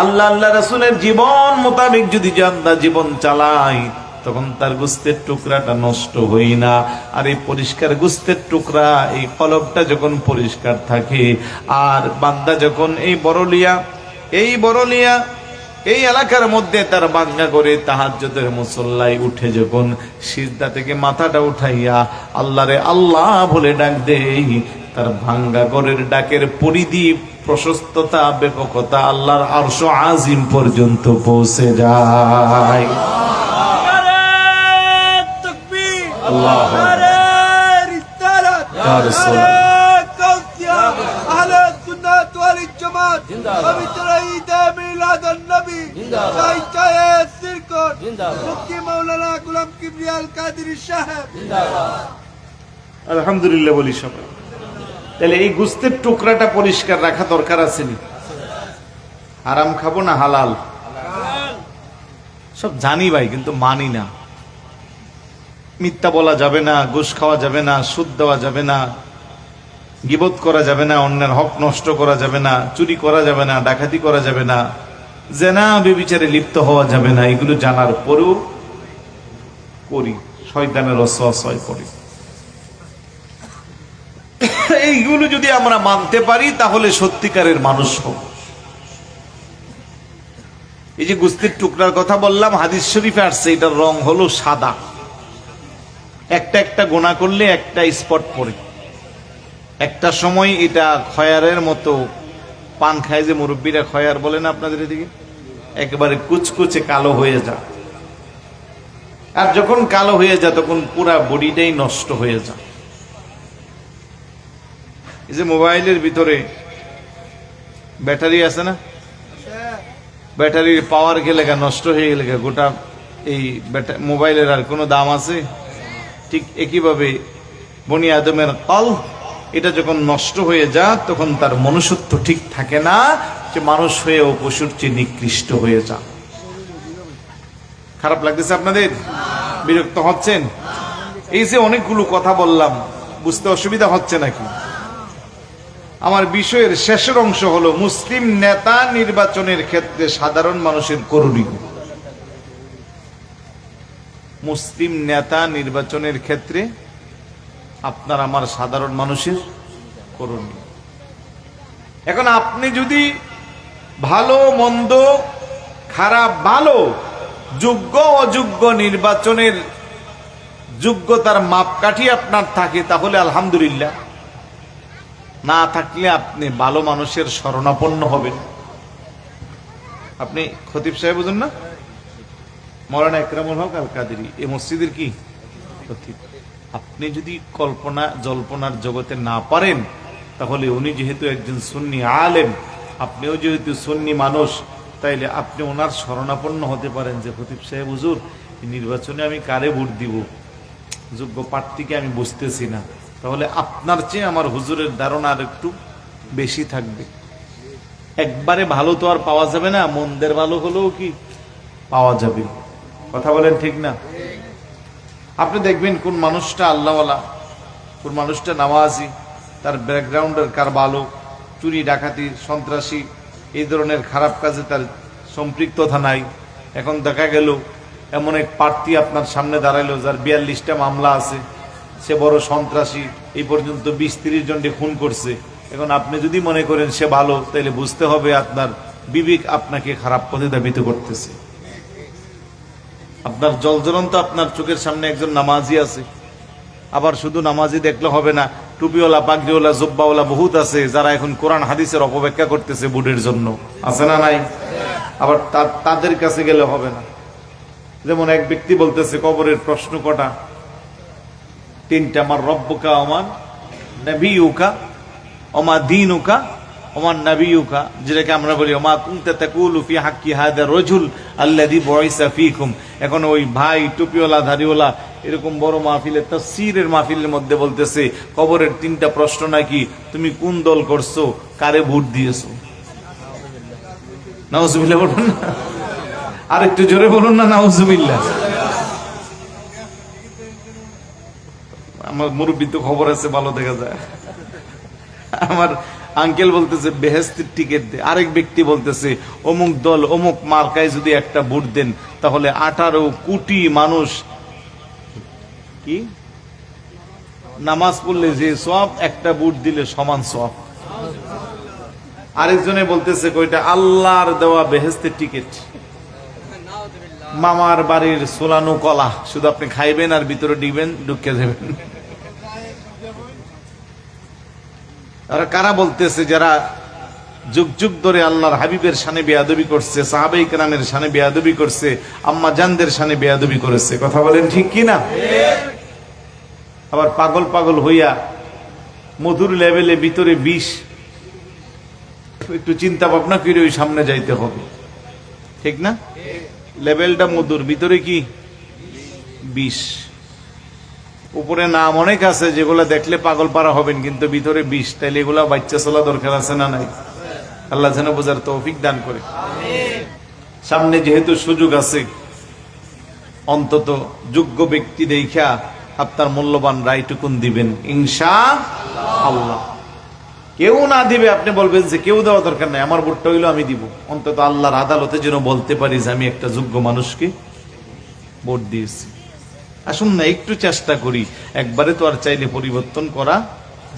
আল্লাহ রাসূলের জীবন মোতাবেক যদি জান্নাত জীবন চালায়, তখন তার গোশতের টুকরাটা নষ্ট হয় না। আর এই পরিষ্কার গোশতের টুকরা, এই কলবটা যখন পরিষ্কার থাকে, আর বান্দা যখন এই বড়লিয়া এই এলাকার মধ্যে তার বাঙ্গা করে তাহাজ্জুদের মুসল্লায় উঠে যখন সিজদা থেকে মাথাটা উঠাইয়া আল্লাহরে আল্লাহ বলে ডাক দেই, তার ভাঙ্গা ঘরের ডাকের পরিধি, প্রশস্ততা, ব্যাপকতা আল্লাহর আরশ আজিম পর্যন্ত পৌঁছে যায়। আল্লাহু আকবার। জামাত পবিত্র ঈদে মিলাদুন নবী চাইচায়ে সিরকত মুফতি মাওলানা গোলাম কিবরিয়া আল কাদেরী সাহেব আলহামদুলিল্লাহ বলি সবাই। তাহলে এই গোস্তের টুকরাটা পরিষ্কার রাখা দরকার আছে নি? হারাম খাবো না হালাল? সব জানি ভাই, কিন্তু মানি না। মিথ্যা বলা যাবে না, ঘুষ খাওয়া যাবে না, সুদ দেওয়া যাবে না, গীবত করা যাবে না, অন্যের হক নষ্ট করা যাবে না, চুরি করা যাবে না, ডাকাতি করা যাবে না, জেনা ব্যভিচারে লিপ্ত হওয়া যাবে না। এগুলো জানার পরেও করি, শয়তানের ওয়াসওয়াসায় পড়ি। এইগুলো যদি আমরা মানতে পারি তাহলে সত্যিকারের মানুষ হব। এই যে গোস্তের টুকরার কথা বললাম, হাদিস শরীফে আসছে এটার রং হলো সাদা। একটা একটা গোনা করলে একটা স্পট পড়ে। একটা সময় এটা খয়ারের মতো, পান খায় যে মুরব্বীরা খয়ার বলে না আপনাদের এদিকে, একেবারে কুচকুচে কালো হয়ে যায়। আর যখন কালো হয়ে যায় তখন পুরা বডিটাই নষ্ট হয়ে যায়। এই যে মোবাইলের ভিতরে ব্যাটারি আছে না, ব্যাটারির পাওয়ার গেলে নষ্ট হয়ে গেলে গোটা এই মোবাইলের আর কোনো দাম আছে? ঠিক একইভাবে বনি আদমের কলব, এটা যখন নষ্ট হয়ে যায় তখন তার মনুষ্যত্ব ঠিক থাকে না, যে মানুষ হয়েও পশুর চেয়ে নিকৃষ্ট হয়ে যায়। খারাপ লাগতেছে আপনাদের? বিরক্ত হচ্ছেন? এই যে অনেকগুলো কথা বললাম, বুঝতে অসুবিধা হচ্ছে নাকি? আমার বিষয়ের শেষের অংশ হলো মুসলিম নেতা নির্বাচনের ক্ষেত্রে সাধারণ মানুষের করণীয়। মুসলিম নেতা নির্বাচনের ক্ষেত্রে আপনার আমার সাধারণ মানুষের করণীয়। এখন আপনি যদি ভালো মন্দ, খারাপ ভালো, যোগ্য অযোগ্য নির্বাচনের যোগ্যতার মাপকাঠি আপনার থাকে তাহলে আলহামদুলিল্লাহ। না থাকলে আপনি ভালো মানুষের শরণাপন্ন হবেন। আপনি খতিব সাহেব বুঝুন না, মৌলানা ইকরামুল হক আল কাদেরী এই মসজিদের কি খতিব। আপনি যদি কল্পনা জল্পনার জগতে না পারেন, তাহলে উনি যেহেতু একজন সুন্নি আলেম, আপনিও যেহেতু সুন্নি মানুষ, তাইলে আপনি ওনার শরণাপন্ন হতে পারেন যে খতিব সাহেব হুজুর, নির্বাচনে আমি কারে ভোট দিব, যোগ্য প্রার্থীকে আমি বুঝতেছি না। তাহলে আপনার চেয়ে আমার হুজুরের ধারণা আর একটু বেশি থাকবে। একবারে ভালো তো আর পাওয়া যাবে না, মন্দের ভালো হলেও কি পাওয়া যাবে? কথা বলেন ঠিক না? আপনি দেখবেন কোন মানুষটা আল্লাহওয়ালা, কোন মানুষটা নামাজি, তার ব্যাকগ্রাউন্ডের কার ভালো, চুরি ডাকাতি সন্ত্রাসী এই ধরনের খারাপ কাজে তার সম্পৃক্ততা নাই। এখন দেখা গেল এমন এক প্রার্থী আপনার সামনে দাঁড়াইলো যার 42টা মামলা আছে, সে বড় সন্ত্রাসী, এই পর্যন্ত 20-30 জনকে খুন করছে। এখন আপনি যদি মনে করেন সে ভালো, তাহলে বুঝতে হবে আপনার বিবেক আপনাকে খারাপ পথে ধাবিত করতেছে। আপনার জলজ্বলন্ত আপনার চোখের সামনে একজন নামাজি আছে, আবার শুধু নামাজি দেখলে হবে না, টুপিওয়ালা, পাগড়িওয়ালা, জুব্বাওয়ালা বহুত আছে যারা এখন কোরআন হাদিসের অপব্যাখ্যা করতেছে বুটের জন্য, আছে না নাই? আবার তাদের কাছে গেলে হবে না। যেমন এক ব্যক্তি বলতেছে কবরের প্রশ্ন কটা? 3টা। আমার রব্বুকা ওমান নবিয়ুকা ওমা দীনুকা ওমান নবিয়ুকা, যেটাকে আমরা বলি ওমা কুনতা তাকুলু ফি হাক্কি হাদা রাজুল আল্লাযী বুইসা ফীকুম। এখন ওই ভাই টুপিওয়ালা ধারিওয়ালা এরকম বড় মাহফিলের তাফসীরের মাহফিলের মধ্যে বলতেছে কবরের 3টা প্রশ্ন নাকি, তুমি কোন দল করছো, কারে ভোট দিয়েছো? নাউজুবিল্লাহ বলুন না, আর একটু জোরে বলুন না নাউজুবিল্লাহ। আমার মুরব্বী তো খবর আছে, ভালো দেখা যায়। আমার আঙ্কেল বলতেছে বেহেশতের টিকিট দে, আরেক ব্যক্তি বলতেছে অমুক দল অমুক মার্কায় যদি একটা ভোট দেন তাহলে 18 কোটি মানুষ কি নামাজ পড়লে যে সওয়াব, একটা ভোট দিলে সমান সওয়াব। আরেকজনে বলতেছে কয়টা আল্লাহর দেওয়া বেহেশতের টিকিট, মামার বাড়ির সোলানো কলা, শুধু আপনি খাইবেন আর ভিতরে দিবেন, ঢুকে যাবেন। আর কারা বলতেছে যারা যুগ যুগ ধরে আল্লাহর হাবিবের শানে বেয়াদবি করছে, সাহাবায়ে কেরামের শানে বেয়াদবি করছে, আম্মা জানদের শানে বেয়াদবি করেছে। কথা বলেন ঠিক কি না? আবার পাগল পাগল হইয়া মধুর লেভেলে ভিতরে বিষ, একটু চিন্তা ভাবনা করে ওই সামনে যাইতে হবে, ঠিক না? লেভেলটা মধুর, ভিতরে কি বিষ। উপরে নাম অনেক আছে যেগুলা দেখলে পাগল পারা হবেন, কিন্তু ভিতরে বিষ। তাইলে এগুলা বাচ্চা চলা দরকার আছে না নাই? আল্লাহ যেন বোঝার তৌফিক দান করে। সামনে যেহেতু সুযোগ আছে, অন্তত যোগ্য ব্যক্তি দেখা আপনার মূল্যবান রায়টুকুন দিবেন ইনশাআল্লাহ। কেউ না দিবে আপনি বলবেন যে কেউ দেওয়া দরকার নাই, আমার ভোটটা হইলো আমি দিব। অন্তত আল্লাহর আদালতে যেন বলতে পারি যে আমি একটা যোগ্য মানুষকে ভোট দিয়েছি। আসুন না একটু চেষ্টা করি। একবারে তো আর চাইলে পরিবর্তন করা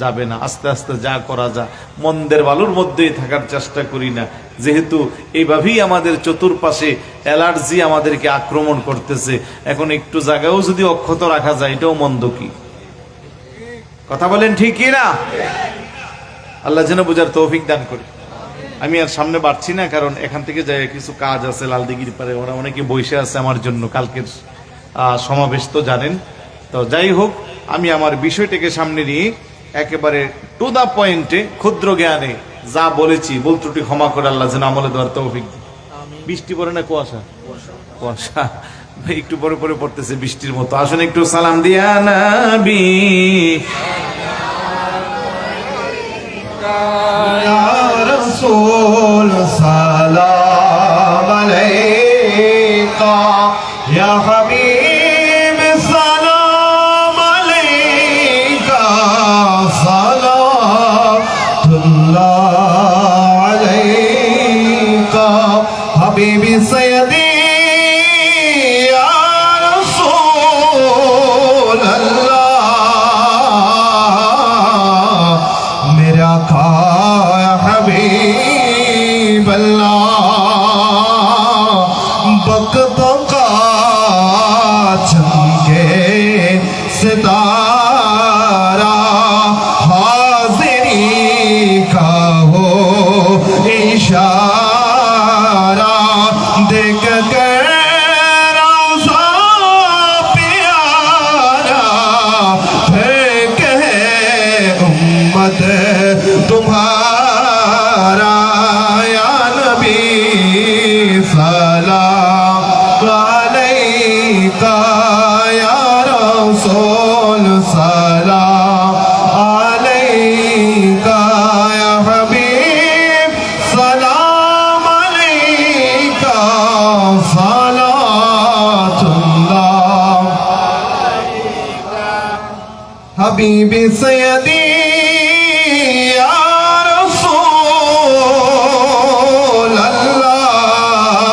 যাবে না, আস্তে আস্তে যা করা যা মন্দের বালুর মধ্যেই থাকার চেষ্টা করি না। যেহেতু এইভাবেই আমাদের চতুর্পাশে অ্যালার্জি আমাদেরকে আক্রমণ করতেছে, এখন একটু জায়গাও যদি অক্ষত রাখা যায় এটাও মন্দ। কি কথা বলেন, ঠিক কি না? আল্লাহ যেন বোঝার তৌফিক দান করে। আমি আর সামনে বাড়ছি না, কারণ এখান থেকে যাই কিছু কাজ আছে লালদিঘির পারে, ওরা অনেকে বসে আছে আমার জন্য, কালকের সমাবেশ তো জানেন। তো যাই হোক, আমি আমার বিষয়টাকে সামনে নিয়ে একেবারে টু দা পয়েন্টে ক্ষুদ্র জ্ঞানে যা বলেছি ভুল ত্রুটি ক্ষমা করে আল্লাহ যেন আমলে দেওয়ার তৌফিক দেয়। বৃষ্টি পড়ে না কুয়াশা? কুয়াশা একটু পরে পরে পড়তেছে বৃষ্টির মতো। আসুন একটু সালাম দিয়া নবী। या रसूल सलाम अलैका, या हबीब सलाम अलैका, सलातुल्लाह अलैका, हबीबी सय्यदी या रसूल अल्लाह, मेरा खाया हबीब अल्लाह, बकतों का चमके सितारा, हाजिरी का हो इशारा, देख कर रोज़ा प्यारा, फिर कहे उम्मत तुम्हारा, या नबी सलाम अलैका, या रसूल सलाम अलैका, या हबीब सलाम अलैका, सलातुल्लाह हबीबी सय्यदी या रसूल अल्लाह,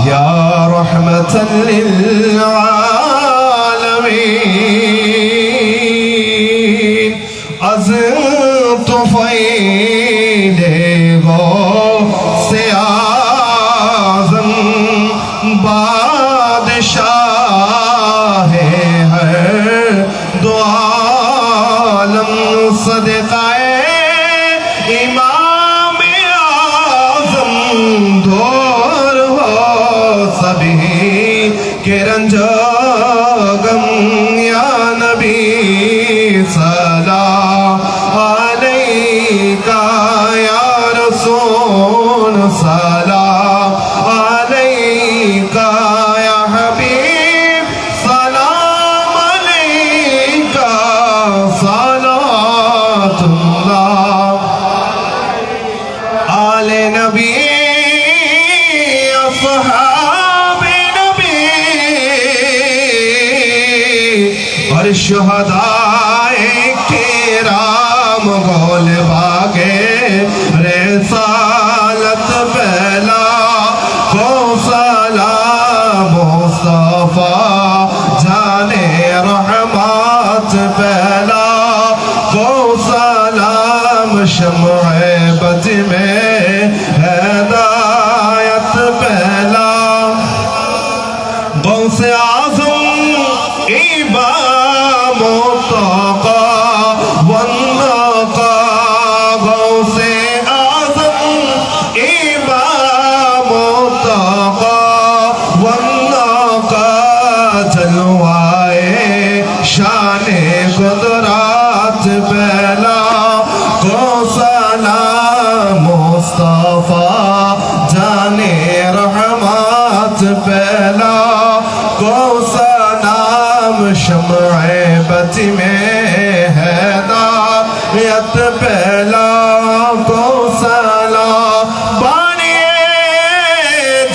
या रहमतन लिल आलमीन, अज़ तुफ़ैले गो से आज़म, बादशाह है दो आलम, सदक़ाए इमाम आज़म, दूर हो सभी के रंजो गम, या नबी सलाम अलैका, या रसूल सलाम अलैका, या हबीब सलाम अलैका, सलातुल्लाह आले नबी, अस्हाबे नबी और शुहदाए किराम, गोल बागे रिसालत पहला को सलाम, मुस्तफा जाने रहमत पहला को सलाम, शम्अ बज में हिदायत पहला, गौसे आज़म इमाम मुत्तक़ा वन्नक़ा, गौसे आज़म इमाम मुत्तक़ा वन्नक़ा, जलवाए शान कुदरत पहला को सलाम बच में हैदायत पहला को सलाम बानिए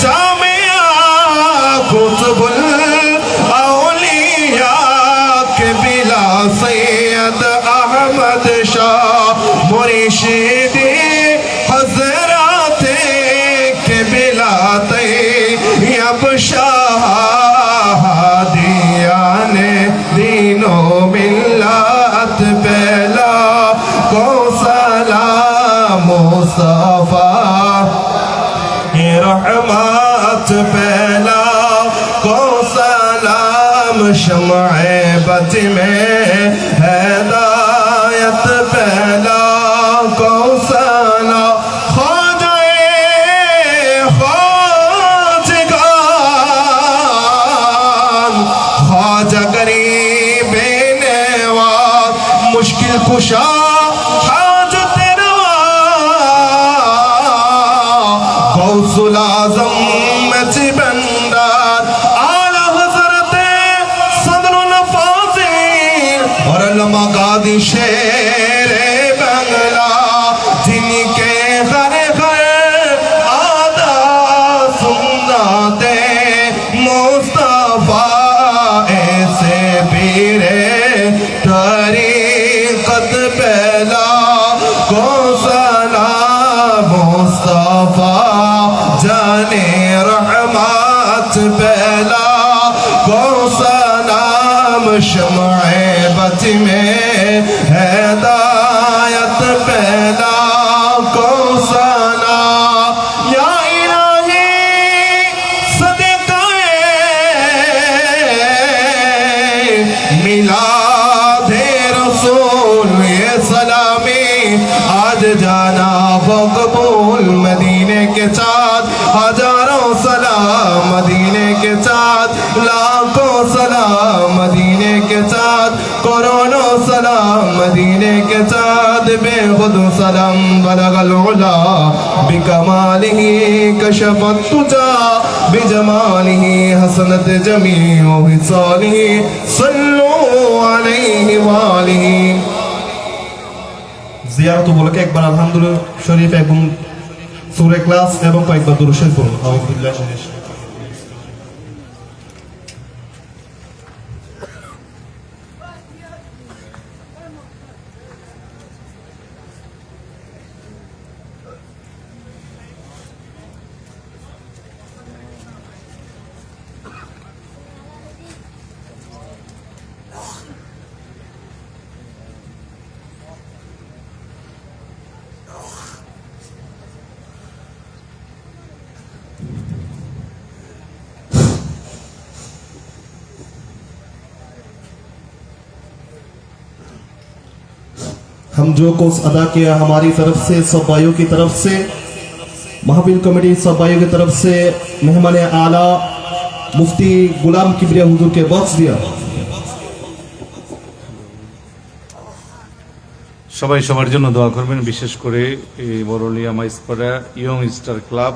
जामिया कुतुबुल औलिया के बिला सैयद अहमद शाह मुर्शिदी हजरत के बिलाते अब शाहदियाने दीनो मिल्लत पहला को सलाम मुस्तफा रहमत पहला को सलाम शम्अ बज में हैदायत पहला को सलाम ख्वाजा गरीब नवाज मुश्किल कुशा हाजत रवा गौसुल आज़म बंदार आला हज़रत सदरुल फाज़िल और अल्लामा गादी शेर बंगला जिनके घर घर आदा सुन्नते मुस्तफा ऐसे पीरे तरीक़त पहला को सलाम मुस्तफा जाने रहमत पहला को सलाम शम्अ बज में हैदायत पहला को सलाम या इलाही मिलादे रसूल ये सलामी आज जाना वो कबूल मदीने के साथ हजारों सलाम मदीने के साथ लाखों सलाम मदीने के साथ करोड़ों सलाम मदीने के साथ बेखुद सलाम बलगल उला बिकमालिही कशफत तुजा बिजमालिही हसनत जमीउ हिसालिही सल्लु अलैहि वालिही জিয়ারত উপলক্ষে একবার আলহামদুলিল্লাহ শরীফ এবং সূরা ইখলাস এবং কয়েকবার দুরূদ শরীফ পড়ুন আউযুবিল্লাহি মিনাশ শাইতানির हम जो कोर्स अदा किया हमारी तरफ से सब भाइयों की तरफ से महफिल कमेटी सब भाइयों की तरफ से मेहमान आला मुफ्ती गुलाम किबरिया हुजूर के बख्श दिया সবাই সবার জন্য দোয়া করবেন, বিশেষ করে এই Barlia Maispara young star club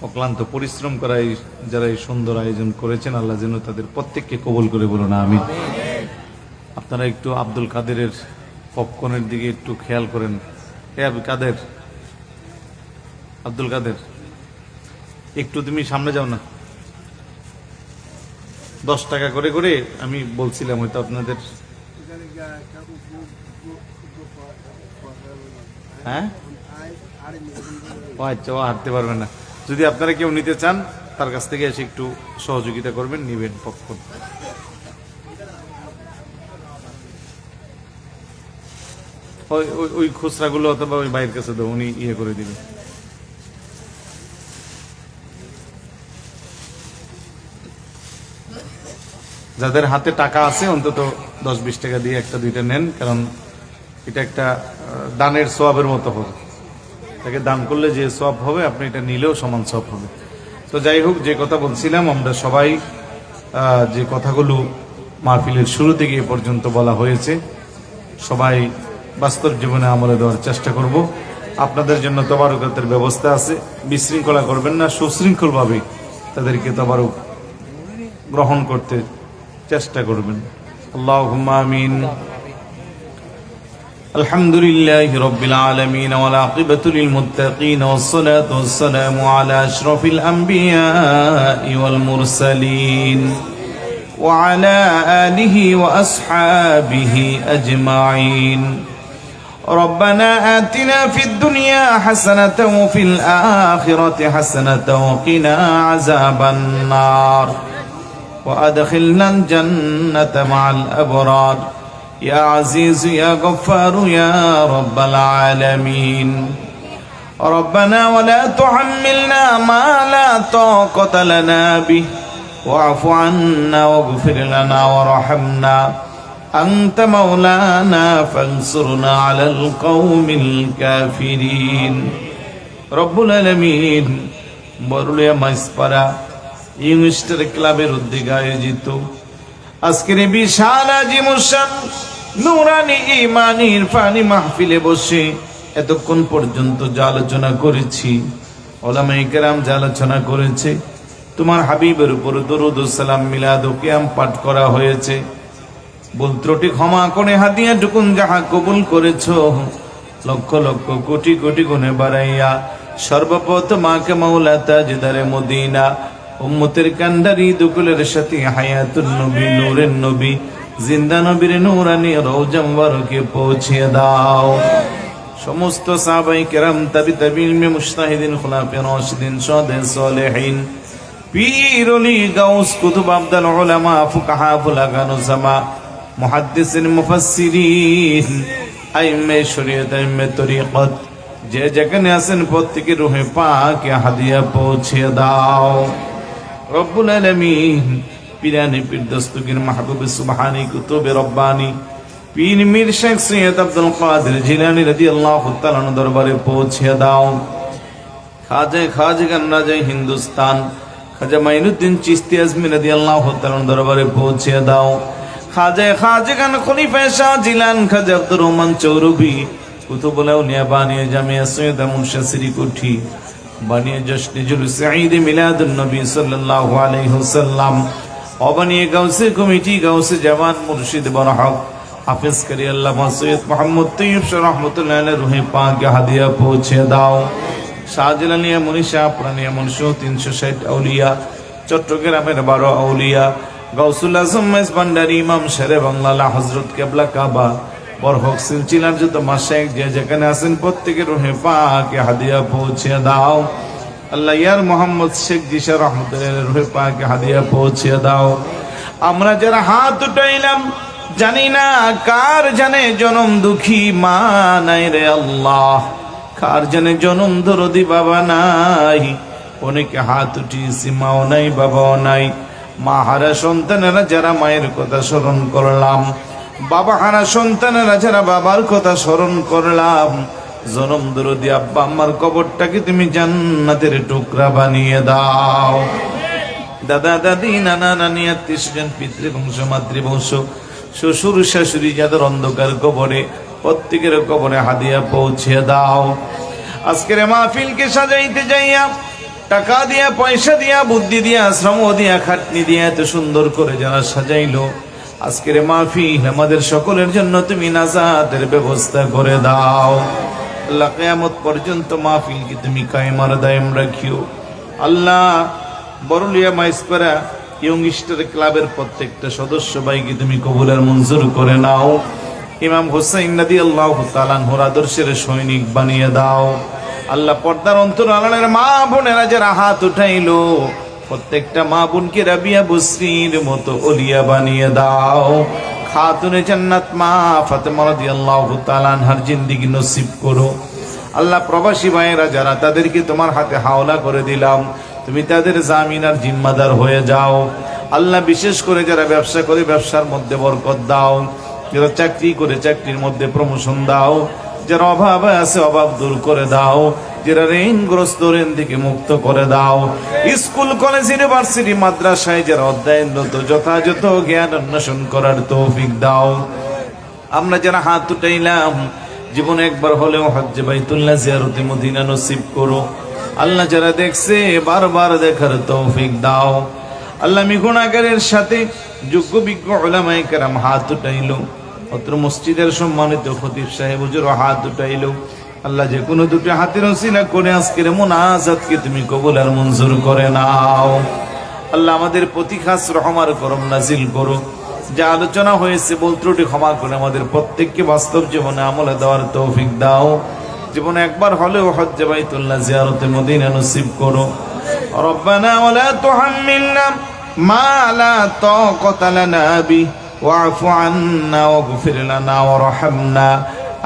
অক্লান্ত পরিশ্রম করাই যারা এই সুন্দর আয়োজন করেছেন, আল্লাহ যেন তাদের প্রত্যেককে কবুল করে বলুন আমিন। আপনারা একটু আব্দুল কাদেরের পপকর্নের দিকে একটু খেয়াল করেন। কাদের, আব্দুল কাদের, একটু তুমি সামনে যাও না। 10 টাকা করে করে আমি বলছিলাম, হয়তো আপনাদের হ্যাঁ ও আচ্ছা, ও হাঁটতে পারবে না। যদি আপনারা কেউ নিতে চান তার কাছ থেকে এসে একটু সহযোগিতা করবেন, নিবেন পপকর্ন। ওই খুচরাগুলো অথবা ওই ভাইয়ের কাছে দাও, উনি ইয়ে করে দিবেন। যাদের হাতে টাকা আছে অন্তত 10-20 টাকা দিয়ে একটা দুইটা নেন, কারণ এটা একটা দানের সওয়াবের মতো হবে। তাকে দান করলে যে সওয়াব হবে, আপনি এটা নিলেও সমান সওয়াব হবে। তো যাই হোক, যে কথা বলছিলাম, আমরা সবাই যে কথাগুলো মাহফিলের শুরু থেকে এ পর্যন্ত বলা হয়েছে, সবাই বাস্তব জীবনে আমলে দেওয়ার চেষ্টা করব। আপনাদের জন্য তবারুকাতের ব্যবস্থা আছে, বিশৃঙ্খলা করবেন না, সুশৃঙ্খলভাবে তাদেরকে তবারুক গ্রহণ করতে চেষ্টা করবেন। اللهم آمين. الحمد لله رب العالمين والعاقبة للمتقين والصلاة والسلام على أشرف الأنبياء والمرسلين وعلى آله وأصحابه أجمعين. ربنا آتنا في الدنيا حسنة وفي الآخرة حسنة وقنا عذاب النار وأدخلنا الجنة مع الأبرار يا عزيز يا غفار يا رب العالمين. ربنا ولا تحملنا ما لا طاقة لنا به واعف عنا واغفر لنا وارحمنا أنت مولانا فانصرنا على القوم الكافرين. رب العالمين বরুলিয়া মাইসপাড়া ইংস্টার ক্লাবের উদ্যোগে আয়োজিত আজকের বিশাল আজিমুসান নূরানি ঈমানি ইরফানি মাহফিলে বসে এতক্ষণ পর্যন্ত যা আলোচনা করেছি, উলামায়ে কেরাম যা আলোচনা করেছে, তোমার হাবিবের উপর দরুদ ও সালাম মিলাদ ও কিয়াম পাঠ করা হয়েছে, ভুল ত্রুটি ক্ষমা করে হাদিয়া টুকুন যাহা কবুল করেছো লক্ষ লক্ষ কোটি কোটি গুণে বাড়াইয়া সর্বপ্রথম মাকে মাওলা তাজদারে মদিনা উম্মতের কান্ডারি দুকুলের সাথে হায়াতুন নবী নূরের নবী জিন্দা নবীর নূরানি রওজা মুবারকে পৌঁছে দাও। সমস্ত সাহাবায়ে কেরাম তাবি তাবিঈন মুজতাহিদিন খুলাফায়ে রাশিদিন শুহাদায়ে সালেহিন পীর ওলি গাউস কুতুব আবদাল উলামা ফুকাহা ফুলাগান উজামা মুহাদ্দিসিন মুফাসসিরিন আইম্মে শরীয়ত আইম্মে তরিকত যে যেখানে আছেন প্রত্যেকের রূহে পাকে হাদিয়া পৌঁছে দাও। রব্বুল আলামিন পীরানি পীর দস্তগীর মাহবুব সুবহানী কুতুবে রব্বানী পীর মীর শেখ সৈয়দ আব্দুল কাদের জিলানী রাদিয়াল্লাহু তাআলা দরবারে পৌঁছে দাও। খাজা রাজা হিন্দুস্তান খাজা মাইনুদ্দিন চিশতি আজমি রাদিয়াল্লাহু তাআলা দরবারে পৌঁছে দাও। খাজা খলিফা শাহ জিলান খাজা আব্দুর রহমান চৌরুবি কুতুবুল আউলিয়া বানিয়ে জামিয়া সৈয়দ মুর্শিদ সিরিকুঠি বানিয়ে জশ্নে জুলুস ঈদ মিলাদুন নবী সাল্লাল্লাহু আলাইহি ওয়াসাল্লাম অবানিয়ে গাউসে কমিটি গাউসে জামান মুর্শিদ বরহক হাফেজ করি আল্লামা সৈয়দ মুহাম্মদ তৈয়ব শাহ রাহমাতুল্লাহ আলাইহি রূহে পাকে হাদিয়া পৌঁছে দাও। শাহজালালিয়া মুনিশা প্রানিয়া মুনশো 360 আউলিয়া চট্টগ্রামের 12 আউলিয়া গাউসুল আজম মেজ ভান্ডারী ইমাম শেরে বাংলা হযরত কিবলা কাবা বরহক সিলসিলার যত মাশায়েখ যে যেখানে আছেন প্রত্যেকের রূহে পাকে হাদিয়া পৌঁছে দাও। আল্লাহ ইয়ার মোহাম্মদ শেখ জিশা রাহমাতুল্লাহ রূহে পাকে হাদিয়া পৌঁছে দাও। আমরা যারা হাত উঠাইলাম জানি না কার জানে জনম দুঃখী মা নাই রে আল্লাহ, কার জানে জনম দরদি বাবা নাই, অনেকে হাত উঠিয়েছি মাও নাই বাবাও নাই। মা হারা সন্তানেরা যারা মায়ের কথা স্মরণ করলাম, বাবা হারা সন্তানেরা যারা বাবার কথা স্মরণ করলাম, জনম দরদি আব্বা আম্মার কবরটাকে তুমি জান্নাতের টুকরা বানিয়ে দাও। দাদা দাদি নানা নানি আত্মীয় স্বজন পিতৃবংশ মাতৃবংশ শ্বশুর শাশুড়ি যাদের অন্ধকার কবরে প্রত্যেকের কবরে হাদিয়া পৌঁছে দাও। আজকের মাহফিলকে সাজাইতে যাইয়া টাকা দিয়া পয়সা দিয়া বুদ্ধি দিয়া শ্রম দিয়া খাটনি দিয়া এত সুন্দর করে যারা সাজাইলো আজকের মাহফিল আমাদের সকলের জন্য তুমি নাজাতের ব্যবস্থা করে দাও। আল্লাহ কিয়ামত পর্যন্ত মাহফিলকে তুমি কায়েম আর দায়েম রাখিও। আল্লাহ বরুলিয়া মাইসপাড়া ইয়ংস্টার ক্লাবের প্রত্যেকটা সদস্য ভাইকে তুমি কবুল আর মঞ্জুর করে নাও। ইমাম হুসাইন রাদিয়াল্লাহু তাআলা আনহুর আদর্শের সৈনিক বানিয়ে দাও। আল্লাহ পর্দার অন্তরালের মা বোনেরা যারা হাত উঠাইলো প্রত্যেকটা মা বোনকে রাবিয়া বুসরির মতো ওলিয়া বানিয়ে দাও। খাতুনে জান্নাত মা ফাতেমা রাদিয়াল্লাহু তাআলা আনহার জিন্দেগি নসিব করো। আল্লাহ প্রবাসী ভাইয়েরা যারা তাদেরকে তোমার হাতে হাওলা করে দিলাম, তুমি তাদের জামিন আর জিম্মাদার হয়ে যাও। আল্লাহ বিশেষ করে যারা ব্যবসা করে ব্যবসার মধ্যে বরকত দাও, যারা চাকরি করে চাকরির মধ্যে প্রমোশন দাও, যারা অভাবে আছে অভাব দূর করে দাও, যারা ঋণগ্রস্ত ঋণ থেকে মুক্ত করে দাও। স্কুল কলেজ ইউনিভার্সিটি মাদ্রাসায় যারা অধ্যয়নরত যথাযথ জ্ঞান অন্বেষণ করার তৌফিক দাও। আমরা যারা হাত উঠাইলাম জীবনে একবার হলেও হজ্জে বাইতুল্লাহ জিয়ারতে মদিনা নসিব করো। আল্লাহ যারা দেখছে বারবার দেখার তৌফিক দাও। আল্লাহ আমি গুনাহগারের সাথে যোগ্য বিজ্ঞ উলামায়ে কেরাম হাত উঠাইলো, অত্র মসজিদের সম্মানিত খতিব সাহেব হুজুর হাত উঠাইলো। আল্লাহ যে কোনো দুটি হাতের ওসিলা করে আজকের মুনাজাতকে তুমি কবুল আর মঞ্জুর করে নাও। আল্লাহ আমাদের প্রতি খাস রহমার করম নাজিল করো। যা আলোচনা হয়েছে বল ত্রুটি ক্ষমা করে আমাদের প্রত্যেককে বাস্তব জীবনে আমলে দেওয়ার তৌফিক দাও। জীবনে একবার হলেও হজ্জে বাইতুল্লাহ জিয়ারতে মদিনা নসিব করো। রব্বানা ওয়ালা তুহাম্মিলনা মা লা তাকাতা লানা বিহি ওয়া'ফু আন্না ওয়াগফির লানা ওয়ারহামনা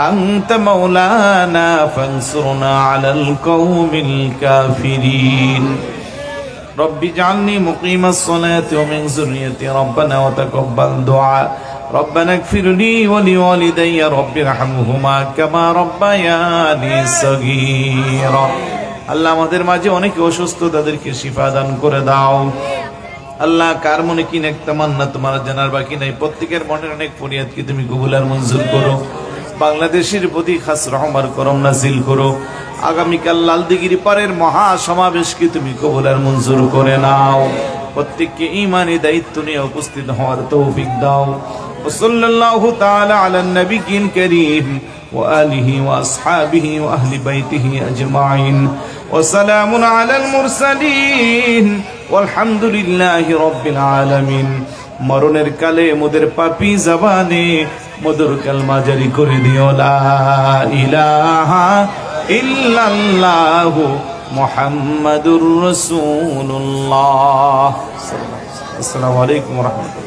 আনতা মাওলানা ফানসুরনা আলাল কওমিল কাফিরিন। রব্বি জাআলনি মুকিমাস সালাতি ওয়া মিন যুররিয়্যতি রব্বানা ওয়া তাকাব্বাল দুআ রব্বানা ইগফিরলি ওয়া লিওয়ালিদাইয়া রব্বিরহামহুমা কামা রব্বায়ানি সগীরা। আল্লাহ আমাদের মাঝে অনেকে অসুস্থ, তাদেরকে শিফা দান করে দাও। আল্লাহ কার মনে কি নেক তামান্না তোমার জানার বাকি নাই, প্রত্যেকের মনের অনেক ফরিয়াদকে তুমি কবুল আর মঞ্জুর করো। বাংলাদেশের প্রতি খাস রহমার করম নাজিল করো। আগামীকাল লালদিঘির পারের মহা সমাবেশকে তুমি কবুল আর মঞ্জুর করে নাও। প্রত্যেককে ঈমানি দায়িত্ব নিয়ে উপস্থিত হওয়ার তৌফিক দাও। সাল্লাল্লাহু তাআলা আলান নবিয়্যিল কারীম ওয়া আলিহি ওয়া আসহাবিহি ওয়া আহলি বাইতিহি আজমাইন ওয়া সালামুন আলাল মুরসালিন ওয়ালহামদুলিল্লাহি রাব্বিল আলামিন। মরণের কালে মোদের পাপী জবানে মধুর কালমা জারি করে দিও, লা ইলাহা ইল্লাল্লাহু মুহাম্মাদুর রাসূলুল্লাহ। আসসালামু আলাইকুম ওয়া রাহমাতুল্লাহ।